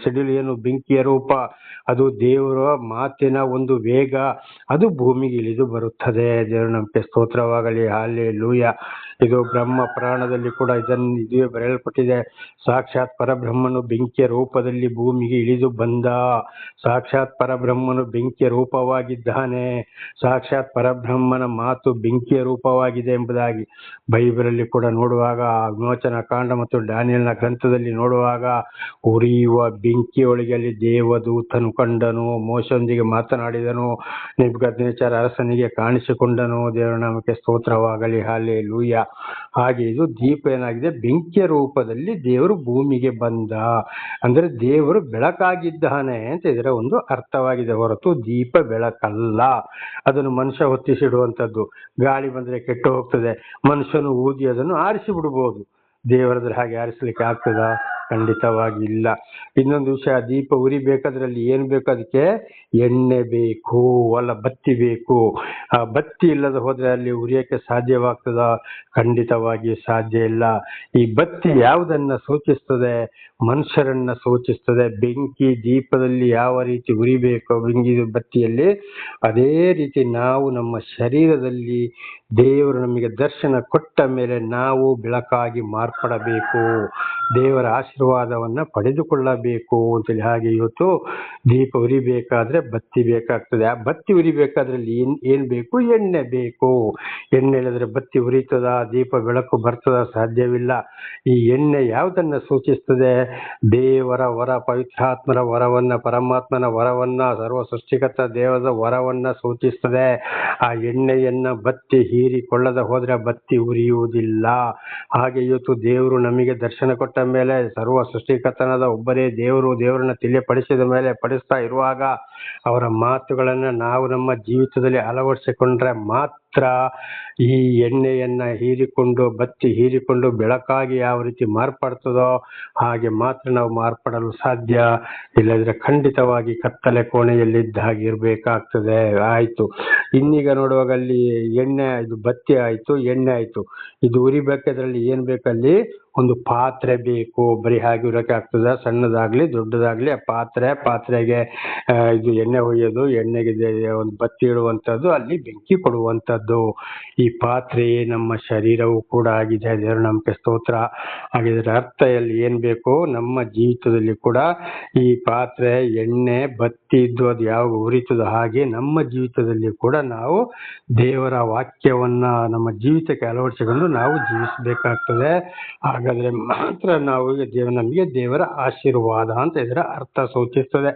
ಸಿಡಿಲು ಏನು ಬೆಂಕಿಯ ರೂಪ, ಅದು ದೇವರ ಮಾತಿನ ಒಂದು ವೇಗ, ಅದು ಭೂಮಿಗೆ ಇಳಿದು ಬರುತ್ತದೆ. ದೇವರ ನಮಗೆ ಸ್ತೋತ್ರವಾಗಲಿ. ಹಲ್ಲೆಲೂಯಾ. ಇದು ಬ್ರಹ್ಮ ಪುರಾಣದಲ್ಲಿ ಕೂಡ ಇದೇ ಬರೆಯಲ್ಪಟ್ಟಿದೆ. ಸಾಕ್ಷಾತ್ ಪರಬ್ರಹ್ಮನು ಬೆಂಕಿಯ ರೂಪದಲ್ಲಿ ಭೂಮಿಗೆ ಇಳಿದು ಬಂದ. ಸಾಕ್ಷಾತ್ ಪರಬ್ರಹ್ಮನು ಬೆಂಕಿಯ ರೂಪವಾಗಿದ್ದಾನೆ. ಸಾಕ್ಷಾತ್ ಪರಬ್ರಹ್ಮನ ಮಾತು ಬೆಂಕಿಯ ರೂಪವಾಗಿದೆ ಎಂಬುದಾಗಿ ಬೈಬಲಲ್ಲಿ ಕೂಡ ನೋಡುವಾಗ, ವಿಮೋಚನಾ ಕಾಂಡ ಮತ್ತು ದಾನಿಯೇಲನ ಗ್ರಂಥದಲ್ಲಿ ನೋಡುವಾಗ, ಉರಿಯುವ ಬೆಂಕಿಯೊಳಗೆ ಅಲ್ಲಿ ದೇವದೂತನು ಕಂಡನು, ಮೋಶೆಯೊಂದಿಗೆ ಮಾತನಾಡಿದನು, ನೆಬೂಕದ್ನೆಚ್ಚರ ಅರಸನಿಗೆ ಕಾಣಿಸಿಕೊಂಡನು. ದೇವರ ನಾಮಕ್ಕೆ ಸ್ತೋತ್ರವಾಗಲಿ. ಹಲ್ಲೆಲೂಯಾ. ಹಾಗೆ ಇದು ದೀಪ ಏನಾಗಿದೆ, ಬೆಂಕಿಯ ರೂಪದಲ್ಲಿ ದೇವರು ಭೂಮಿಗೆ ಬಂದ ಅಂದ್ರೆ ದೇವರು ಬೆಳಕಾಗಿದ್ದಾನೆ ಅಂತ ಇದರ ಒಂದು ಅರ್ಥವಾಗಿದೆ, ಹೊರತು ದೀಪ ಬೆಳಕಲ್ಲ. ಅದನ್ನು ಮನುಷ್ಯ ಹೊತ್ತಿಸಿಡುವಂಥದ್ದು. ಗಾಳಿ ಬಂದ್ರೆ ಕೆಟ್ಟು ಹೋಗ್ತದೆ, ಮನುಷ್ಯನು ಊದಿ ಅದನ್ನು ಆರಿಸಿ ಬಿಡ್ಬೋದು. ದೇವರದ್ರ ಹಾಗೆ ಆರಿಸ್ಲಿಕ್ಕೆ ಆಗ್ತದಾ? ಖಂಡಿತವಾಗಿ ಇಲ್ಲ. ಇನ್ನೊಂದು ವಿಷಯ, ದೀಪ ಉರಿಬೇಕಾದ್ರಲ್ಲಿ ಏನ್ ಬೇಕು? ಅದಕ್ಕೆ ಎಣ್ಣೆ ಬೇಕು, ಅಲ್ಲ ಬತ್ತಿ ಬೇಕು. ಆ ಬತ್ತಿ ಇಲ್ಲದ ಹೋದ್ರೆ ಅಲ್ಲಿ ಉರಿಯಕ್ಕೆ ಸಾಧ್ಯವಾಗ್ತದ? ಖಂಡಿತವಾಗಿ ಸಾಧ್ಯ ಇಲ್ಲ. ಈ ಬತ್ತಿ ಯಾವುದನ್ನ ಸೂಚಿಸ್ತದೆ? ಮನುಷ್ಯರನ್ನ ಸೂಚಿಸ್ತದೆ. ಬೆಂಕಿ ದೀಪದಲ್ಲಿ ಯಾವ ರೀತಿ ಉರಿಬೇಕು ಬೆಂಕಿ ಬತ್ತಿಯಲ್ಲಿ, ಅದೇ ರೀತಿ ನಾವು ನಮ್ಮ ಶರೀರದಲ್ಲಿ ದೇವರು ನಮಗೆ ದರ್ಶನ ಕೊಟ್ಟ ಮೇಲೆ ನಾವು ಬೆಳಕಾಗಿ ಮಾರ್ಪಡಬೇಕು, ದೇವರ ಆಶೀರ್ವಾದವನ್ನ ಪಡೆದುಕೊಳ್ಳಬೇಕು ಅಂತೇಳಿ. ಹಾಗೆ ಇವತ್ತು ದೀಪ ಉರಿಬೇಕಾದ್ರೆ ಬತ್ತಿ ಬೇಕಾಗ್ತದೆ. ಆ ಬತ್ತಿ ಉರಿಬೇಕಾದ್ರಲ್ಲಿ ಏನ್ ಬೇಕು? ಎಣ್ಣೆ ಬೇಕು. ಎಣ್ಣೆ ಇಲ್ಲದ್ರೆ ಬತ್ತಿ ಉರಿತದ? ದೀಪ ಬೆಳಕು ಬರ್ತದ? ಸಾಧ್ಯವಿಲ್ಲ. ಈ ಎಣ್ಣೆ ಯಾವುದನ್ನ ಸೂಚಿಸ್ತದೆ? ದೇವರ ವರ, ಪವಿತ್ರಾತ್ಮರ ವರವನ್ನ, ಪರಮಾತ್ಮನ ವರವನ್ನ, ಸರ್ವ ಸೃಷ್ಟಿಕರ್ತ ದೇವದ ವರವನ್ನ ಸೂಚಿಸ್ತದೆ. ಆ ಎಣ್ಣೆಯನ್ನ ಬತ್ತಿ ಹೀರಿಕೊಳ್ಳದ ಹೋದ್ರೆ ಬತ್ತಿ ಉರಿಯುವುದಿಲ್ಲ. ಹಾಗೆ ಇವತ್ತು ದೇವರು ನಮಗೆ ದರ್ಶನ ಕೊಟ್ಟ ಮೇಲೆ, ಸರ್ವ ಸೃಷ್ಟಿಕರ್ತನಾದ ಒಬ್ಬರೇ ದೇವರು, ದೇವರನ್ನ ತಿಳಿಯಪಡಿಸಿದ ಮೇಲೆ, ಪಡಿಸ್ತಾ ಇರುವಾಗ ಅವರ ಮಾತುಗಳನ್ನ ನಾವು ನಮ್ಮ ಜೀವಿತದಲ್ಲಿ ಅಳವಡಿಸಿಕೊಂಡ್ರೆ ಮಾತ್ರ ಈ ಎಣ್ಣೆಯನ್ನ ಹೀರಿಕೊಂಡು, ಬತ್ತಿ ಹೀರಿಕೊಂಡು ಬೆಳಕಾಗಿ ಯಾವ ರೀತಿ ಮಾರ್ಪಡ್ತದೋ ಹಾಗೆ ಮಾತ್ರ ನಾವು ಮಾರ್ಪಡಲು ಸಾಧ್ಯ. ಇಲ್ಲದ್ರೆ ಖಂಡಿತವಾಗಿ ಕತ್ತಲೆ ಕೋಣೆಯಲ್ಲಿದ್ದ ಹಾಗೆ ಇರ್ಬೇಕಾಗ್ತದೆ. ಆಯ್ತು, ಇನ್ನೀಗ ನೋಡುವಾಗ ಅಲ್ಲಿ ಎಣ್ಣೆ, ಇದು ಬತ್ತಿ ಆಯ್ತು, ಎಣ್ಣೆ ಆಯ್ತು. ಇದು ಉರಿಬೇಕಾದ್ರಲ್ಲಿ ಏನ್ ಬೇಕಲ್ಲಿ? ಒಂದು ಪಾತ್ರೆ ಬೇಕು. ಬರೀ ಹಾಗೆ ಉರಕ್ಕೆ ಆಗ್ತದ? ಸಣ್ಣದಾಗ್ಲಿ ದೊಡ್ಡದಾಗ್ಲಿ ಆ ಪಾತ್ರೆಗೆ ಇದು ಎಣ್ಣೆ ಹೊಯ್ಯೋದು, ಎಣ್ಣೆಗೆ ಒಂದು ಬತ್ತಿ ಇಡುವಂಥದ್ದು, ಅಲ್ಲಿ ಬೆಂಕಿ ಕೊಡುವಂಥದ್ದು. ಈ ಪಾತ್ರೆಯೇ ನಮ್ಮ ಶರೀರವೂ ಕೂಡ ಆಗಿದೆ. ದೇವರ ನಮಗೆ ಸ್ತೋತ್ರ. ಹಾಗಿದ್ರೆ ಅರ್ಥ ಅಲ್ಲಿ ಏನ್ ಬೇಕು? ನಮ್ಮ ಜೀವಿತದಲ್ಲಿ ಕೂಡ ಈ ಪಾತ್ರೆ, ಎಣ್ಣೆ, ಬತ್ತಿ ಇದ್ದು ಅದು ಯಾವಾಗ ಉರಿತದ ಹಾಗೆ ನಮ್ಮ ಜೀವಿತದಲ್ಲಿ ಕೂಡ ನಾವು ದೇವರ ವಾಕ್ಯವನ್ನ ನಮ್ಮ ಜೀವಿತಕ್ಕೆ ಅಳವಡಿಸಿಕೊಂಡು ನಾವು ಜೀವಿಸಬೇಕಾಗ್ತದೆ. ಹಾಗಾದ್ರೆ ಮಾತ್ರ ನಾವು ನಮಗೆ ದೇವರ ಆಶೀರ್ವಾದ ಅಂತ ಇದರ ಅರ್ಥ ಸೂಚಿಸ್ತದೆ.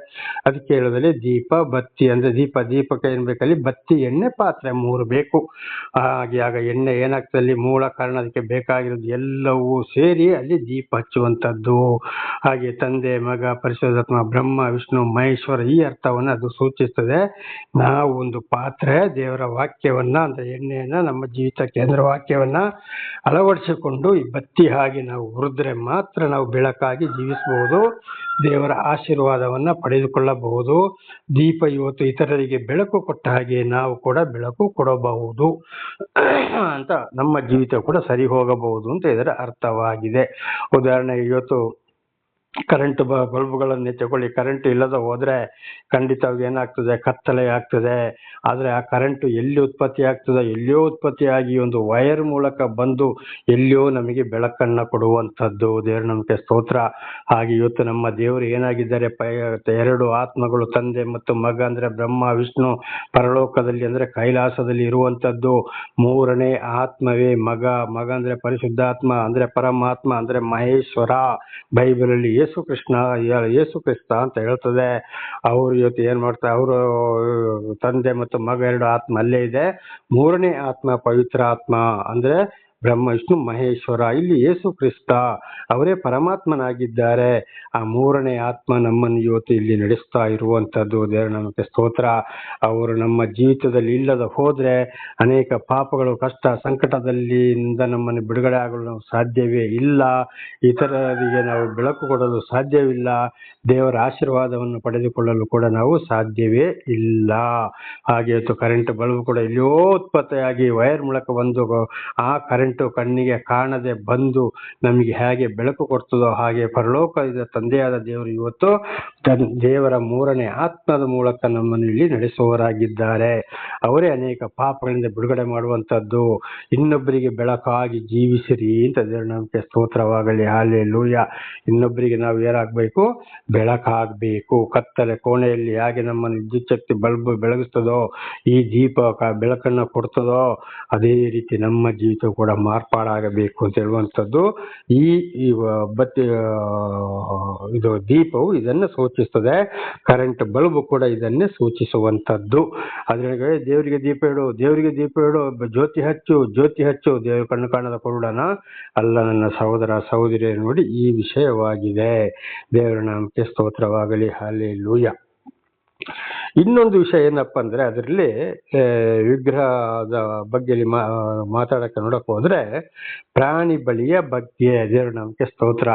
ಅದಕ್ಕೆ ಹೇಳೋದಲ್ಲಿ ದೀಪ, ಬತ್ತಿ ಅಂದ್ರೆ ದೀಪಕ್ಕೆ ಏನ್ ಬೇಕಲ್ಲಿ? ಬತ್ತಿ, ಎಣ್ಣೆ, ಪಾತ್ರೆ 3 ಬೇಕು. ಹಾಗೆ ಆಗ ಎಣ್ಣೆ ಏನಾಗ್ತದೆ? ಮೂಲ ಕಾರಣ ಅದಕ್ಕೆ ಬೇಕಾಗಿರೋದು ಎಲ್ಲವೂ ಸೇರಿ ಅಲ್ಲಿ ದೀಪ ಹಚ್ಚುವಂಥದ್ದು. ಹಾಗೆ ತಂದೆ, ಮಗ, ಪರಿಶುದ್ಧಾತ್ಮ, ಬ್ರಹ್ಮ, ವಿಷ್ಣು, ಮಹೇಶ್ವರ, ಈ ಅರ್ಥವನ್ನ ಅದು ಸೂಚಿಸ್ತದೆ. ನಾವು ಒಂದು ಪಾತ್ರೆ, ದೇವರ ವಾಕ್ಯವನ್ನ ಅಂದ್ರೆ ಎಣ್ಣೆಯನ್ನ ನಮ್ಮ ಜೀವಿತ ಕೇಂದ್ರ ವಾಕ್ಯವನ್ನ ಅಳವಡಿಸಿಕೊಂಡು ಈ ಬತ್ತಿ ಹಾಗೆ ನಾವು ಉರಿದ್ರೆ ಮಾತ್ರ ನಾವು ಬೆಳಕಾಗಿ ಜೀವಿಸಬಹುದು, ದೇವರ ಆಶೀರ್ವಾದವನ್ನ ಪಡೆದುಕೊಳ್ಳಬಹುದು. ದೀಪ ಇವತ್ತು ಇತರರಿಗೆ ಬೆಳಕು ಕೊಟ್ಟ ಹಾಗೆ ನಾವು ಕೂಡ ಬೆಳಕು ಕೊಡಬಹುದು ಅಂತ ನಮ್ಮ ಜೀವಿತ ಕೂಡ ಸರಿ ಹೋಗಬಹುದು ಅಂತ ಇದರ ಅರ್ಥವಾಗಿದೆ. ಉದಾಹರಣೆಗೆ ಇವತ್ತು ಕರೆಂಟ್ ಬಲ್ಬ್ಗಳನ್ನೇ ತಗೊಳ್ಳಿ. ಕರೆಂಟ್ ಇಲ್ಲದ ಹೋದ್ರೆ ಖಂಡಿತವಾಗಿ ಏನಾಗ್ತದೆ? ಕತ್ತಲೆ ಆಗ್ತದೆ. ಆದ್ರೆ ಆ ಕರೆಂಟ್ ಎಲ್ಲಿ ಉತ್ಪತ್ತಿ ಆಗ್ತದೆ? ಎಲ್ಲಿಯೋ ಉತ್ಪತ್ತಿಯಾಗಿ ಒಂದು ವೈರ್ ಮೂಲಕ ಬಂದು ಎಲ್ಲಿಯೋ ನಮಗೆ ಬೆಳಕನ್ನ ಕೊಡುವಂಥದ್ದು. ದೇವರ ನಮಗೆ ಸ್ತೋತ್ರ. ಹಾಗೆ ಇವತ್ತು ನಮ್ಮ ದೇವರು ಏನಾಗಿದ್ದಾರೆ? 2 ಆತ್ಮಗಳು, ತಂದೆ ಮತ್ತು ಮಗ ಅಂದ್ರೆ ಬ್ರಹ್ಮ, ವಿಷ್ಣು, ಪರಲೋಕದಲ್ಲಿ ಅಂದ್ರೆ ಕೈಲಾಸದಲ್ಲಿ ಇರುವಂತದ್ದು. 3ನೇ ಆತ್ಮವೇ ಮಗ. ಮಗ ಅಂದ್ರೆ ಪರಿಶುದ್ಧಾತ್ಮ, ಅಂದ್ರೆ ಪರಮಾತ್ಮ, ಅಂದ್ರೆ ಮಹೇಶ್ವರ. ಬೈಬಲಲ್ಲಿ ಯೇಸು ಕ್ರಿಸ್ತ ಅಂತ ಹೇಳ್ತದೆ. ಅವರು ಇವತ್ತು ಏನ್ ಮಾಡ್ತಾರೆ? ಅವರು ತಂದೆ ಮತ್ತು ಮಗ 2 ಆತ್ಮ ಅಲ್ಲೇ ಇದೆ. 3ನೇ ಆತ್ಮ ಪವಿತ್ರ ಆತ್ಮ ಅಂದ್ರೆ ಬ್ರಹ್ಮ ವಿಷ್ಣು ಮಹೇಶ್ವರ, ಇಲ್ಲಿ ಯೇಸು ಕ್ರಿಸ್ತ ಅವರೇ ಪರಮಾತ್ಮನಾಗಿದ್ದಾರೆ. ಆ ಮೂರನೇ ಆತ್ಮ ನಮ್ಮನ್ನು ಇವತ್ತು ಇಲ್ಲಿ ನಡೆಸ್ತಾ ಇರುವಂತದ್ದು. ದೇವರ ನಮಗೆ ಸ್ತೋತ್ರ. ಅವರು ನಮ್ಮ ಜೀವಿತದಲ್ಲಿ ಇಲ್ಲದ ಹೋದ್ರೆ ಅನೇಕ ಪಾಪಗಳು, ಕಷ್ಟ, ಸಂಕಟದಲ್ಲಿಂದ ನಮ್ಮನ್ನು ಬಿಡುಗಡೆ ಆಗಲು ಸಾಧ್ಯವೇ ಇಲ್ಲ. ಇತರರಿಗೆ ನಾವು ಬೆಳಕು ಕೊಡಲು ಸಾಧ್ಯವಿಲ್ಲ. ದೇವರ ಆಶೀರ್ವಾದವನ್ನು ಪಡೆದುಕೊಳ್ಳಲು ಕೂಡ ನಾವು ಸಾಧ್ಯವೇ ಇಲ್ಲ. ಹಾಗೆ ಇವತ್ತು ಕರೆಂಟ್ ಬಲ್ಬ್ ಕೂಡ ಎಲ್ಲಿಯೋ ಉತ್ಪತ್ತಿಯಾಗಿ ವೈರ್ ಮೂಲಕ ಬಂದು ಆ ಕರೆಂಟು ಕಣ್ಣಿಗೆ ಕಾಣದೆ ಬಂದು ನಮಗೆ ಹೇಗೆ ಬೆಳಕು ಕೊಡ್ತದೋ ಹಾಗೆ ಪರಲೋಕದ ತಂದೆಯಾದ ದೇವರು ಇವತ್ತು ದೇವರ ಮೂರನೇ ಆತ್ಮದ ಮೂಲಕ ನಮ್ಮನ್ನು ಇಲ್ಲಿ ನಡೆಸುವವರಾಗಿದ್ದಾರೆ. ಅವರೇ ಅನೇಕ ಪಾಪಗಳಿಂದ ಬಿಡುಗಡೆ ಮಾಡುವಂತದ್ದು. ಇನ್ನೊಬ್ಬರಿಗೆ ಬೆಳಕಾಗಿ ಜೀವಿಸಿರಿ ಅಂತ ದೇವರ ನಮಗೆ ಸ್ತೋತ್ರವಾಗಲಿ. ಹಲ್ಲೆಲೂಯಾ. ಇನ್ನೊಬ್ಬರಿಗೆ ನಾವು ಏನಾಗಬೇಕು? ಬೆಳಕಾಗಬೇಕು. ಕತ್ತಲೆ ಕೋಣೆಯಲ್ಲಿ ಹೇಗೆ ನಮ್ಮನ್ನು ವಿದ್ಯುತ್ ಶಕ್ತಿ ಬಲ್ಬ್ ಬೆಳಗಿಸ್ತದೋ, ಈ ದೀಪ ಬೆಳಕನ್ನು ಕೊಡ್ತದೋ, ಅದೇ ರೀತಿ ನಮ್ಮ ಜೀವಿತ ಕೂಡ ಮಾರ್ಪಾಡಾಗಬೇಕು ಅಂತ ಹೇಳುವಂಥದ್ದು. ಈ ಬತ್ತಿ ಇದು ದೀಪವು ಇದನ್ನು ಸೂಚಿಸ್ತದೆ. ಕರೆಂಟ್ ಬಲ್ಬ್ ಕೂಡ ಇದನ್ನೇ ಸೂಚಿಸುವಂಥದ್ದು. ಅದ್ರೊಳಗೆ ದೇವರಿಗೆ ದೀಪ ಇಡು, ದೇವರಿಗೆ ದೀಪ ಇಡು, ಜ್ಯೋತಿ ಹಚ್ಚು, ಜ್ಯೋತಿ ಹಚ್ಚು, ದೇವರು ಕಣ್ಣು ಕಾಣದ ಕುರುಡನ ಅಲ್ಲ ನನ್ನ ಸಹೋದರ ಸಹೋದರಿಯರು ನೋಡಿ ಈ ವಿಷಯವಾಗಿದೆ. ದೇವರ ನಾಮಕ್ಕೆ ಸ್ತೋತ್ರವಾಗಲಿ. ಹಲ್ಲೆಲೂಯಾ. ಇನ್ನೊಂದು ವಿಷಯ ಏನಪ್ಪ ಅಂದ್ರೆ, ಅದರಲ್ಲಿ ವಿಗ್ರಹದ ಬಗ್ಗೆ ಮಾತಾಡಕ್ಕೆ ನೋಡಕ್ ಹೋದ್ರೆ ಪ್ರಾಣಿ ಬಲಿಯ ಬಗ್ಗೆ ದೇವರು ನಮಗೆ ಸ್ತೋತ್ರ.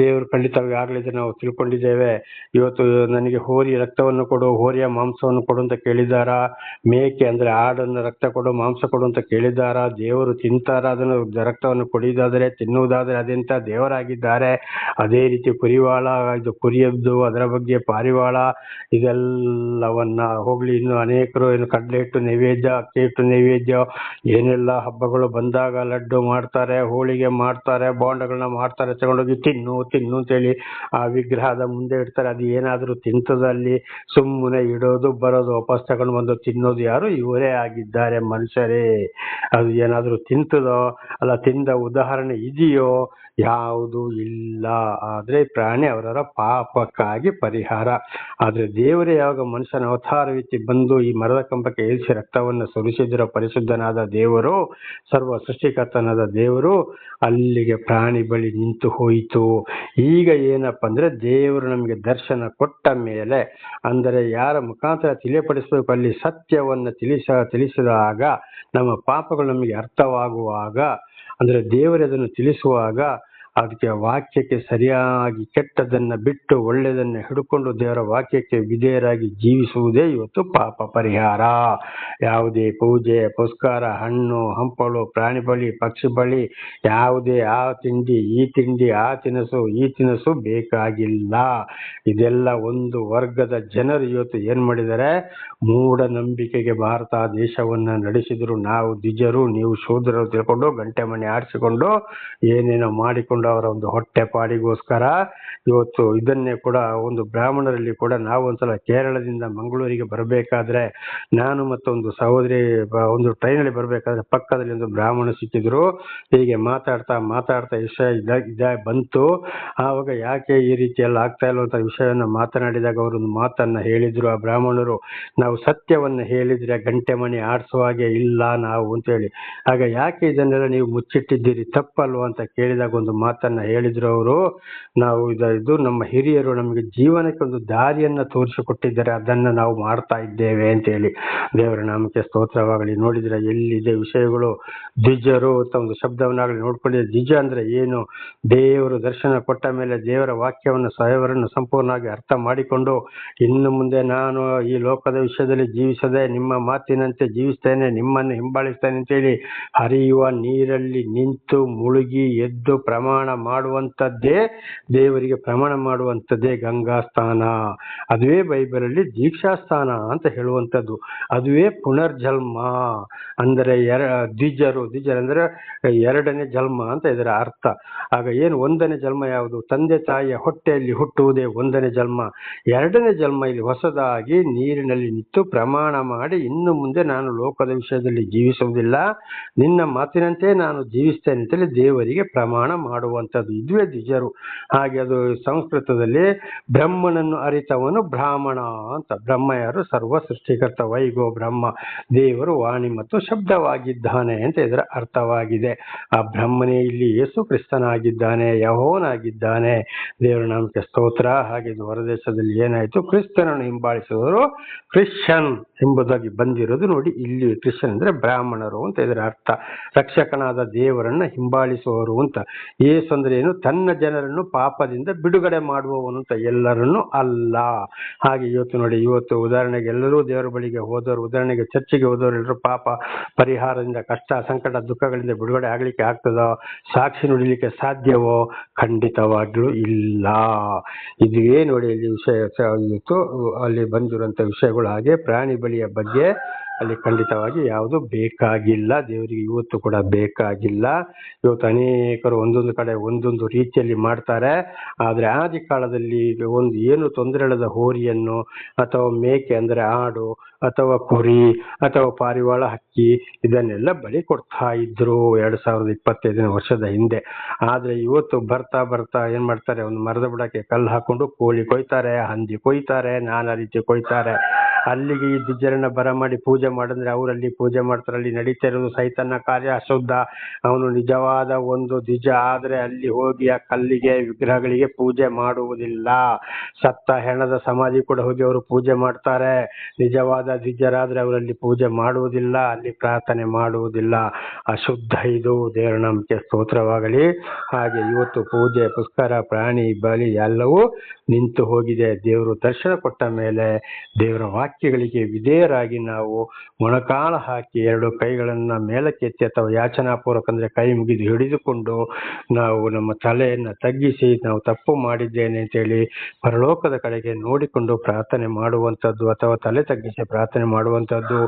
ದೇವರು ಖಂಡಿತವಾಗಿ ಆಗ್ಲಿದೆ ನಾವು ತಿಳ್ಕೊಂಡಿದ್ದೇವೆ. ಇವತ್ತು ನನಗೆ ಹೋರಿ ರಕ್ತವನ್ನು ಕೊಡು, ಹೋರಿಯ ಮಾಂಸವನ್ನು ಕೊಡು ಅಂತ ಕೇಳಿದಾರ. ಮೇಕೆ ಅಂದ್ರೆ ಆಡನ್ನು ರಕ್ತ ಕೊಡು, ಮಾಂಸ ಕೊಡು ಅಂತ ಕೇಳಿದಾರ. ದೇವರು ತಿಂತಾರ ಅದನ್ನು ರಕ್ತವನ್ನು ಕೊಡಿದಾದರೆ, ತಿನ್ನುವುದಾದರೆ ಅದೆಂತ ದೇವರಾಗಿದ್ದಾರೆ. ಅದೇ ರೀತಿ ಕುರಿವಾಳ, ಇದು ಕುರಿಯದ್ದು, ಅದರ ಬಗ್ಗೆ ಪಾರಿವಾಳ, ಇದೆಲ್ಲವನ್ನ ಹೋಗ್ಲಿ. ಇನ್ನು ಅನೇಕರು ಏನು ಕಡಲೆ ಹಿಟ್ಟು ನೈವೇದ್ಯ, ಅಕ್ಕಿ ಹಿಟ್ಟು ನೈವೇದ್ಯ, ಏನೆಲ್ಲ ಹಬ್ಬಗಳು ಬಂದಾಗ ಲಡ್ಡು ಮಾಡ್ತಾರೆ, ಹೋಳಿಗೆ ಮಾಡ್ತಾರೆ, ಬೋಂಡಗಳನ್ನ ಮಾಡ್ತಾರೆ, ತಗೊಂಡೋಗಿ ತಿನ್ನು ತಿನ್ನು ಅಂತೇಳಿ ಆ ವಿಗ್ರಹದ ಮುಂದೆ ಇಡ್ತಾರೆ. ಅದು ಏನಾದರೂ ತಿಂತದಲ್ಲಿ ಸುಮ್ಮನೆ ಇಡೋದು, ಬರೋದು, ವಾಪಸ್ ತಗೊಂಡು ಬಂದು ತಿನ್ನೋದು ಯಾರು? ಇವರೇ ಆಗಿದ್ದಾರೆ, ಮನುಷ್ಯರೇ. ಅದು ಏನಾದರೂ ತಿಂತದೋ ಅಲ್ಲ, ತಿಂದ ಉದಾಹರಣೆ ಇದೆಯೋ? ಯಾವುದು ಇಲ್ಲ. ಆದ್ರೆ ಪ್ರಾಣಿ ಅವರವರ ಪಾಪಕ್ಕಾಗಿ ಪರಿಹಾರ. ಆದ್ರೆ ದೇವರೇ ಯಾವಾಗ ಮನುಷ್ಯನ ಅವತಾರವೆತ್ತಿ ಬಂದು ಈ ಮರದ ಕಂಬಕ್ಕೆ ಏರಿಸಿ ರಕ್ತವನ್ನು ಸುರಿಸಿದಿರೋ ಪರಿಶುದ್ಧನಾದ ದೇವರು, ಸರ್ವ ಸೃಷ್ಟಿಕರ್ತನಾದ ದೇವರು, ಅಲ್ಲಿಗೆ ಪ್ರಾಣಿ ಬಳಿ ನಿಂತು ಹೋಯಿತು. ಈಗ ಏನಪ್ಪ ಅಂದ್ರೆ, ದೇವರು ನಮಗೆ ದರ್ಶನ ಕೊಟ್ಟ ಮೇಲೆ, ಅಂದರೆ ಯಾರ ಮುಖಾಂತರ ತಿಳಿಯಪಡಿಸಬೇಕು, ಅಲ್ಲಿ ಸತ್ಯವನ್ನು ತಿಳಿಸಿದಾಗ, ನಮ್ಮ ಪಾಪಗಳು ನಮಗೆ ಅರ್ಥವಾಗುವಾಗ, ಅಂದ್ರೆ ದೇವರೇ ಅದನ್ನು ತಿಳಿಸುವಾಗ, ಅದಕ್ಕೆ ವಾಕ್ಯಕ್ಕೆ ಸರಿಯಾಗಿ ಕೆಟ್ಟದನ್ನ ಬಿಟ್ಟು ಒಳ್ಳೆಯದನ್ನ ಹಿಡ್ಕೊಂಡು ದೇವರ ವಾಕ್ಯಕ್ಕೆ ವಿಧೇಯರಾಗಿ ಜೀವಿಸುವುದೇ ಇವತ್ತು ಪಾಪ ಪರಿಹಾರ. ಯಾವುದೇ ಪೂಜೆ ಪುರಸ್ಕಾರ, ಹಣ್ಣು ಹಂಪಲು, ಪ್ರಾಣಿ ಬಲಿ, ಪಕ್ಷಿ ಬಲಿ, ಯಾವುದೇ ಆ ತಿಂಡಿ ಈ ತಿಂಡಿ, ಆ ತಿನಸು ಈ ತಿನಸು ಬೇಕಾಗಿಲ್ಲ. ಇದೆಲ್ಲ ಒಂದು ವರ್ಗದ ಜನರು ಇವತ್ತು ಏನ್ ಮಾಡಿದ್ದಾರೆ? ಮೂಢನಂಬಿಕೆಗೆ ಭಾರತ ದೇಶವನ್ನ ನಡೆಸಿದ್ರು. ನಾವು ದ್ವಿಜರು, ನೀವು ಶೂದ್ರರು ತಿಳ್ಕೊಂಡು ಗಂಟೆ ಮನೆ ಆಡಿಸಿಕೊಂಡು ಏನೇನೋ ಮಾಡಿಕೊಂಡು ಅವರ ಒಂದು ಹೊಟ್ಟೆ ಪಾಡಿಗೋಸ್ಕರ ಇವತ್ತು ಇದನ್ನೇ ಕೂಡ ಒಂದು ಬ್ರಾಹ್ಮಣರಲ್ಲಿ ಕೂಡ, ನಾವು ಒಂದ್ಸಲ ಕೇರಳದಿಂದ ಮಂಗಳೂರಿಗೆ ಬರಬೇಕಾದ್ರೆ, ನಾನು ಮತ್ತೊಂದು ಸಹೋದರಿ ಒಂದು ಟ್ರೈನಲ್ಲಿ ಬರಬೇಕಾದ್ರೆ ಪಕ್ಕದಲ್ಲಿ ಒಂದು ಬ್ರಾಹ್ಮಣ ಸಿಕ್ಕಿದ್ರು. ಹೀಗೆ ಮಾತಾಡ್ತಾ ಮಾತಾಡ್ತಾ ವಿಷಯ ಇದ ಬಂತು. ಆವಾಗ ಯಾಕೆ ಈ ರೀತಿ ಎಲ್ಲ ಆಗ್ತಾ ಇಲ್ವಂತ ವಿಷಯವನ್ನು ಮಾತನಾಡಿದಾಗ ಅವರೊಂದು ಮಾತನ್ನ ಹೇಳಿದ್ರು ಆ ಬ್ರಾಹ್ಮಣರು. ನಾವು ಸತ್ಯವನ್ನ ಹೇಳಿದ್ರೆ ಗಂಟೆ ಮನೆ ಆಡಿಸುವ ಹಾಗೆ ಇಲ್ಲ ನಾವು ಅಂತೇಳಿ. ಆಗ ಯಾಕೆ ಇದನ್ನೆಲ್ಲ ನೀವು ಮುಚ್ಚಿಟ್ಟಿದ್ದೀರಿ, ತಪ್ಪಲ್ವಾ ಅಂತ ಕೇಳಿದಾಗ ಒಂದು ಮಾತನ್ನ ಹೇಳಿದ್ರು ಅವರು. ನಾವು ಇದು ನಮ್ಮ ಹಿರಿಯರು ನಮಗೆ ಜೀವನಕ್ಕೆ ಒಂದು ದಾರಿಯನ್ನ ತೋರಿಸಿಕೊಟ್ಟಿದ್ದಾರೆ, ಅದನ್ನ ನಾವು ಮಾಡ್ತಾ ಇದ್ದೇವೆ ಅಂತ ಹೇಳಿ. ದೇವರ ನಾಮಕ್ಕೆ ಸ್ತೋತ್ರವಾಗಲಿ. ನೋಡಿದ್ರೆ ಎಲ್ಲಿದೆ ವಿಷಯಗಳು? ದ್ವಿಜರು ಅಂತ ಒಂದು ಶಬ್ದವನ್ನಾಗಲಿ ನೋಡ್ಕೊಳ್ಳಿ. ದ್ವಿಜ ಅಂದ್ರೆ ಏನು? ದೇವರು ದರ್ಶನ ಕೊಟ್ಟ ಮೇಲೆ ದೇವರ ವಾಕ್ಯವನ್ನು ಸ್ವಯವರನ್ನು ಸಂಪೂರ್ಣವಾಗಿ ಅರ್ಥ ಮಾಡಿಕೊಂಡು, ಇನ್ನು ಮುಂದೆ ನಾನು ಈ ಲೋಕದ ವಿಷಯದಲ್ಲಿ ಜೀವಿಸದೆ ನಿಮ್ಮ ಮಾತಿನಂತೆ ಜೀವಿಸ್ತೇನೆ, ನಿಮ್ಮನ್ನು ಹಿಂಬಾಲಿಸ್ತೇನೆ ಅಂತೇಳಿ ಹರಿಯುವ ನೀರಲ್ಲಿ ನಿಂತು ಮುಳುಗಿ ಎದ್ದು ಪ್ರಮಾಣ ಮಾಡುವಂಥದ್ದೇ, ದೇವರಿಗೆ ಪ್ರಮಾಣ ಮಾಡುವಂಥದ್ದೇ ಗಂಗಾ ಸ್ನಾನ. ಅದುವೇ ಬೈಬಲಲ್ಲಿ ದೀಕ್ಷಾ ಸ್ಥಾನ ಅಂತ ಹೇಳುವಂಥದ್ದು. ಅದುವೇ ಪುನರ್ಜನ್ಮ. ಅಂದರೆ ದ್ವಿಜರು ಅಂದ್ರೆ ಎರಡನೇ ಜನ್ಮ ಅಂತ ಇದರ ಅರ್ಥ. ಆಗ ಏನು ಒಂದನೇ ಜನ್ಮ ಯಾವುದು? ತಂದೆ ತಾಯಿಯ ಹೊಟ್ಟೆಯಲ್ಲಿ ಹುಟ್ಟುವುದೇ ಒಂದನೇ ಜನ್ಮ. ಎರಡನೇ ಜನ್ಮ ಇಲ್ಲಿ ಹೊಸದಾಗಿ ನೀರಿನಲ್ಲಿ ನಿಂತು ಪ್ರಮಾಣ ಮಾಡಿ, ಇನ್ನು ಮುಂದೆ ನಾನು ಲೋಕದ ವಿಷಯದಲ್ಲಿ ಜೀವಿಸುವುದಿಲ್ಲ, ನಿನ್ನ ಮಾತಿನಂತೆ ನಾನು ಜೀವಿಸ್ತೇನೆ ಅಂತೇಳಿ ದೇವರಿಗೆ ಪ್ರಮಾಣ ಮಾಡುವ ಮಾಡುವಂಥದ್ದು. ಇದುವೇ ದ್ವಿಜರು. ಹಾಗೆ ಅದು ಸಂಸ್ಕೃತದಲ್ಲಿ ಬ್ರಹ್ಮನನ್ನು ಅರಿತವನು ಬ್ರಾಹ್ಮಣ ಅಂತ. ಬ್ರಹ್ಮ ಯಾರು? ಸರ್ವ ಸೃಷ್ಟಿಕರ್ತ. ವೈಗೋ ಬ್ರಹ್ಮ, ದೇವರು ವಾಣಿ ಮತ್ತು ಶಬ್ದವಾಗಿದ್ದಾನೆ ಅಂತ ಇದರ ಅರ್ಥವಾಗಿದೆ. ಆ ಬ್ರಹ್ಮನೇ ಇಲ್ಲಿ ಯೇಸು ಕ್ರಿಸ್ತನಾಗಿದ್ದಾನೆ, ಯೆಹೋವನಾಗಿದ್ದಾನೆ. ದೇವರ ನಾಮಕ್ಕೆ ಸ್ತೋತ್ರ. ಹಾಗೆ ಇದು ಹೊರದೇಶದಲ್ಲಿ ಏನಾಯಿತು? ಕ್ರಿಸ್ತನನ್ನು ಹಿಂಬಾಲಿಸುವವರು ಕ್ರಿಶ್ಚಿಯನ್ ಎಂಬುದಾಗಿ ಬಂದಿರೋದು ನೋಡಿ. ಇಲ್ಲಿ ಕ್ರಿಶ್ಚಿಯನ್ ಅಂದ್ರೆ ಬ್ರಾಹ್ಮಣರು ಅಂತ ಇದರ ಅರ್ಥ. ರಕ್ಷಕನಾದ ದೇವರನ್ನ ಹಿಂಬಾಲಿಸುವವರು ಅಂತ. ಯೇಸು ಅಂದ್ರೆ ಏನು? ತನ್ನ ಜನರನ್ನು ಪಾಪದಿಂದ ಬಿಡುಗಡೆ ಮಾಡುವವನು ಅಂತ, ಎಲ್ಲರನ್ನು ಅಲ್ಲ. ಹಾಗೆ ಇವತ್ತು ನೋಡಿ, ಇವತ್ತು ಉದಾಹರಣೆಗೆ ಎಲ್ಲರೂ ದೇವರ ಬಳಿಗೆ ಹೋದವರು, ಉದಾಹರಣೆಗೆ ಚರ್ಚಿಗೆ ಹೋದವರು ಎಲ್ಲರೂ ಪಾಪ ಪರಿಹಾರದಿಂದ, ಕಷ್ಟ ಸಂಕಟ ದುಃಖಗಳಿಂದ ಬಿಡುಗಡೆ ಆಗ್ಲಿಕ್ಕೆ ಆಗ್ತದೋ? ಸಾಕ್ಷಿ ನುಡಿಲಿಕ್ಕೆ ಸಾಧ್ಯವೋ? ಖಂಡಿತವಾಗ್ಲೂ ಇಲ್ಲ. ಇದುವೇ ನೋಡಿ ಇಲ್ಲಿ ವಿಷಯ ಇತ್ತು, ಅಲ್ಲಿ ಬಂದಿರುವಂತ ವಿಷಯಗಳು. ಹಾಗೆ ಪ್ರಾಣಿ ಬಲಿಯ ಬಗ್ಗೆ ಅಲ್ಲಿ ಖಂಡಿತವಾಗಿ ಯಾವುದು ಬೇಕಾಗಿಲ್ಲ, ದೇವರಿಗೆ ಇವತ್ತು ಕೂಡ ಬೇಕಾಗಿಲ್ಲ. ಇವತ್ತು ಅನೇಕರು ಒಂದೊಂದು ಕಡೆ ಒಂದೊಂದು ರೀತಿಯಲ್ಲಿ ಮಾಡ್ತಾರೆ. ಆದರೆ ಆದಿ ಕಾಲದಲ್ಲಿ ಒಂದು ಏನು ತೊಂದರೆ ಇಲ್ಲದ ಹೋರಿಯನ್ನು ಅಥವಾ ಮೇಕೆ ಅಂದರೆ ಆಡು ಅಥವಾ ಕುರಿ ಅಥವಾ ಪಾರಿವಾಳ ಹಕ್ಕಿ ಇದನ್ನೆಲ್ಲ ಬಲಿ ಕೊಡ್ತಾ ಇದ್ರು 2025 ವರ್ಷದ ಹಿಂದೆ. ಆದ್ರೆ ಇವತ್ತು ಬರ್ತಾ ಬರ್ತಾ ಏನ್ ಮಾಡ್ತಾರೆ? ಒಂದು ಮರದ ಬುಡಕ್ಕೆ ಕಲ್ಲು ಹಾಕೊಂಡು ಕೋಳಿ ಕೊಯ್ತಾರೆ, ಹಂದಿ ಕೊಯ್ತಾರೆ, ನಾನಾ ರೀತಿ ಕೊಯ್ತಾರೆ. ಅಲ್ಲಿಗೆ ಈ ದ್ವಿಜರನ್ನ ಬರಮಾಡಿ ಪೂಜೆ ಮಾಡಿದ್ರೆ ಅವರಲ್ಲಿ ಪೂಜೆ ಮಾಡ್ತಾರೆ. ಅಲ್ಲಿ ನಡೀತಾ ಇರೋದು ಸೈತನ್ನ ಕಾರ್ಯ, ಅಶುದ್ಧ. ಅವನು ನಿಜವಾದ ಒಂದು ದ್ವಿಜ ಆದ್ರೆ ಅಲ್ಲಿ ಹೋಗಿ ಆ ಕಲ್ಲಿಗೆ ವಿಗ್ರಹಗಳಿಗೆ ಪೂಜೆ ಮಾಡುವುದಿಲ್ಲ. ಸತ್ತ ಹೆಣದ ಸಮಾಧಿ ಕೂಡ ಹೋಗಿ ಅವರು ಪೂಜೆ ಮಾಡ್ತಾರೆ. ನಿಜವಾದ ದ್ವಿಜರಾದ್ರೆ ಅವರಲ್ಲಿ ಪೂಜೆ ಮಾಡುವುದಿಲ್ಲ, ಅಲ್ಲಿ ಪ್ರಾರ್ಥನೆ ಮಾಡುವುದಿಲ್ಲ. ಅಶುದ್ಧ ಇದು. ದೇವರ ನಾಮಕ್ಕೆ ಸ್ತೋತ್ರವಾಗಲಿ. ಹಾಗೆ ಇವತ್ತು ಪೂಜೆ ಪುಸ್ಕರ ಪ್ರಾಣಿ ಬಲಿ ಎಲ್ಲವೂ ನಿಂತು ಹೋಗಿದೆ. ದೇವರು ದರ್ಶನ ಕೊಟ್ಟ ಮೇಲೆ ದೇವರ ವಾಕ್ಯಗಳಿಗೆ ವಿಧೇಯರಾಗಿ ನಾವು ಮೊಣಕಾಲ ಹಾಕಿ 2 ಕೈಗಳನ್ನ ಮೇಲಕ್ಕೆತ್ತಿ ಅಥವಾ ಯಾಚನಾಪೂರ್ವಕ ಅಂದ್ರೆ ಕೈ ಮುಗಿದು ಹಿಡಿದುಕೊಂಡು ನಾವು ನಮ್ಮ ತಲೆಯನ್ನ ತಗ್ಗಿಸಿ ನಾವು ತಪ್ಪು ಮಾಡಿದ್ದೇನೆ ಅಂತೇಳಿ ಪರಲೋಕದ ಕಡೆಗೆ ನೋಡಿಕೊಂಡು ಪ್ರಾರ್ಥನೆ ಮಾಡುವಂಥದ್ದು, ಅಥವಾ ತಲೆ ತಗ್ಗಿಸಿ ಪ್ರಾರ್ಥನೆ ಮಾಡುವಂಥದ್ದು.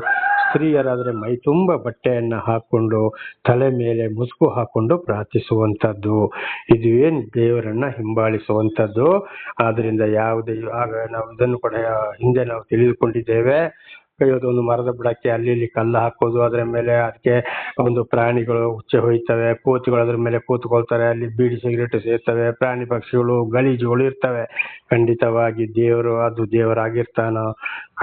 ಸ್ತ್ರೀಯರಾದ್ರೆ ಮೈ ತುಂಬ ಬಟ್ಟೆಯನ್ನ ಹಾಕೊಂಡು ತಲೆ ಮೇಲೆ ಮುಸುಕು ಹಾಕೊಂಡು ಪ್ರಾರ್ಥಿಸುವಂಥದ್ದು. ಇದುವೇ ದೇವರನ್ನ ಹಿಂಬಾಲಿಸುವಂಥದ್ದು. ಆದ್ರಿಂದ ಯಾವುದೇ ಆಗ ನಾವು ಇದನ್ನು ಕೂಡ ಹಿಂದೆ ನಾವು ತಿಳಿದುಕೊಂಡಿದ್ದೇವೆ. ಒಂದು ಮರದ ಬುಡಕ್ಕೆ ಅಲ್ಲಿ ಇಲ್ಲಿ ಕಲ್ಲು ಹಾಕೋದು, ಅದರ ಮೇಲೆ ಅದಕ್ಕೆ ಒಂದು ಪ್ರಾಣಿಗಳು ಉಚ್ಚೆ ಹೊಯ್ತವೆ, ಕೋತಿಗಳು ಅದ್ರ ಮೇಲೆ ಕೂತ್ಕೊಳ್ತಾರೆ, ಅಲ್ಲಿ ಬೀಡಿ ಸಿಗರೇಟ್ ಸೇರ್ತವೆ, ಪ್ರಾಣಿ ಪಕ್ಷಿಗಳು ಗಲೀಜುಗಳು ಇರ್ತವೆ. ಖಂಡಿತವಾಗಿ ದೇವರು ಅದು ದೇವರಾಗಿರ್ತಾನೋ?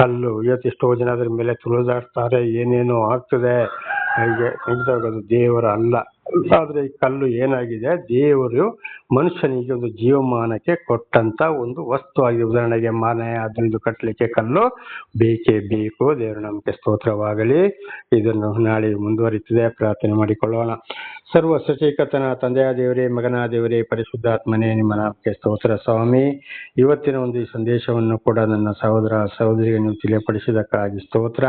ಕಲ್ಲು ಇವತ್ತು ಎಷ್ಟೋ ಜನ ಅದ್ರ ಮೇಲೆ ತುಳಿದಾಡ್ತಾರೆ, ಏನೇನೋ ಆಗ್ತದೆ. ಹೀಗೆ ಖಂಡಿತವಾಗಿ ಅದು ದೇವರು ಅಲ್ಲ. ಆದ್ರೆ ಈ ಕಲ್ಲು ಏನಾಗಿದೆ? ದೇವರು ಮನುಷ್ಯನಿಗೆ ಒಂದು ಜೀವಮಾನಕ್ಕೆ ಕೊಟ್ಟಂತ ಒಂದು ವಸ್ತು ಆಗಿದೆ. ಉದಾಹರಣೆಗೆ ಮನೆ ಅದು ಇದು ಕಟ್ಟಲಿಕ್ಕೆ ಕಲ್ಲು ಬೇಕೇ ಬೇಕು. ದೇವರು ನಮಗೆ ಸ್ತೋತ್ರವಾಗಲಿ. ಇದನ್ನು ನಾಳೆ ಮುಂದುವರಿತದೆ, ಪ್ರಾರ್ಥನೆ ಮಾಡಿಕೊಳ್ಳೋಣ. ಸರ್ವ ಸೃಷ್ಟಿಕರ್ತನ ತಂದೆಯ ದೇವರೇ, ಮಗನ ದೇವರೇ, ಪರಿಶುದ್ಧಾತ್ಮನೇ, ನಿಮ್ಮ ನಾಮಕ್ಕೆ ಸ್ತೋತ್ರ ಸ್ವಾಮಿ. ಇವತ್ತಿನ ಒಂದು ಈ ಸಂದೇಶವನ್ನು ಕೂಡ ನನ್ನ ಸಹೋದರ ಸಹೋದರಿಗೆ ನೀವು ತಿಳಿಯಪಡಿಸಿದಕ್ಕಾಗಿ ಸ್ತೋತ್ರ.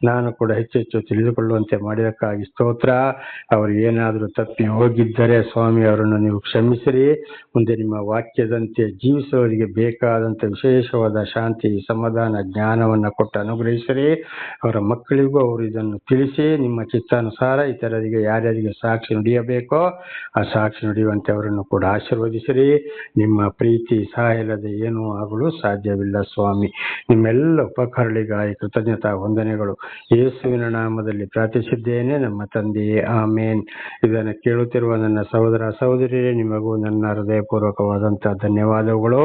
ನಾನು ಕೂಡ ಹೆಚ್ಚೆಚ್ಚು ತಿಳಿದುಕೊಳ್ಳುವಂತೆ ಮಾಡಿದಕ್ಕಾಗಿ ಸ್ತೋತ್ರ. ಅವರು ಏನಾದರೂ ತಪ್ಪಿ ಹೋಗಿದ್ದರೆ ಸ್ವಾಮಿ ಅವರನ್ನು ನೀವು ಕ್ಷಮಿಸಿರಿ. ಮುಂದೆ ನಿಮ್ಮ ವಾಕ್ಯದಂತೆ ಜೀವಿಸುವವರಿಗೆ ಬೇಕಾದಂತೆ ವಿಶೇಷವಾದ ಶಾಂತಿ, ಸಮಾಧಾನ, ಜ್ಞಾನವನ್ನು ಕೊಟ್ಟು ಅನುಗ್ರಹಿಸಿರಿ. ಅವರ ಮಕ್ಕಳಿಗೂ ಅವರು ಇದನ್ನು ತಿಳಿಸಿ ನಿಮ್ಮ ಚಿತ್ತಾನುಸಾರ ಇತರರಿಗೆ ಯಾರ್ಯಾರಿಗೆ ಸಾಕ್ಷಿ ನುಡಿಯಬೇಕೋ ಆ ಸಾಕ್ಷಿ ನುಡಿಯುವಂತೆ ಅವರನ್ನು ಕೂಡ ಆಶೀರ್ವದಿಸಿರಿ. ನಿಮ್ಮ ಪ್ರೀತಿ ಸಹಾಯ ಇಲ್ಲದೆ ಏನೂ ಆಗಲು ಸಾಧ್ಯವಿಲ್ಲ ಸ್ವಾಮಿ. ನಿಮ್ಮೆಲ್ಲ ಉಪಕಾರಗಳಿಗಾಗಿ ಕೃತಜ್ಞತಾ ವಂದನೆಗಳು ಯೇಸುವಿನ ನಾಮದಲ್ಲಿ ಪ್ರಾರ್ಥಿಸಿದ್ದೇನೆ ನಮ್ಮ ತಂದೆಯೇ, ಆಮೇನ್. ಇದನ್ನು ಕೇಳುತ್ತಿರುವ ನನ್ನ ಸಹೋದರ ಸಹೋದರಿಯರೇ, ನಿಮಗೂ ನನ್ನ ಹೃದಯಪೂರ್ವಕವಾದಂತಹ ಧನ್ಯವಾದಗಳು.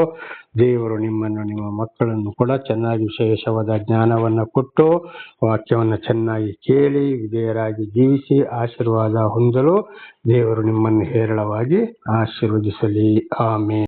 ದೇವರು ನಿಮ್ಮನ್ನು ನಿಮ್ಮ ಮಕ್ಕಳನ್ನು ಕೂಡ ಚೆನ್ನಾಗಿ ವಿಶೇಷವಾದ ಜ್ಞಾನವನ್ನು ಕೊಟ್ಟು ವಾಕ್ಯವನ್ನು ಚೆನ್ನಾಗಿ ಕೇಳಿ ವಿಧೇಯರಾಗಿ ಜೀವಿಸಿ ಆಶೀರ್ವಾದ ಹೊಂದಲು ದೇವರು ನಿಮ್ಮನ್ನು ಹೇರಳವಾಗಿ ಆಶೀರ್ವದಿಸಲಿ. ಆಮೇನ್.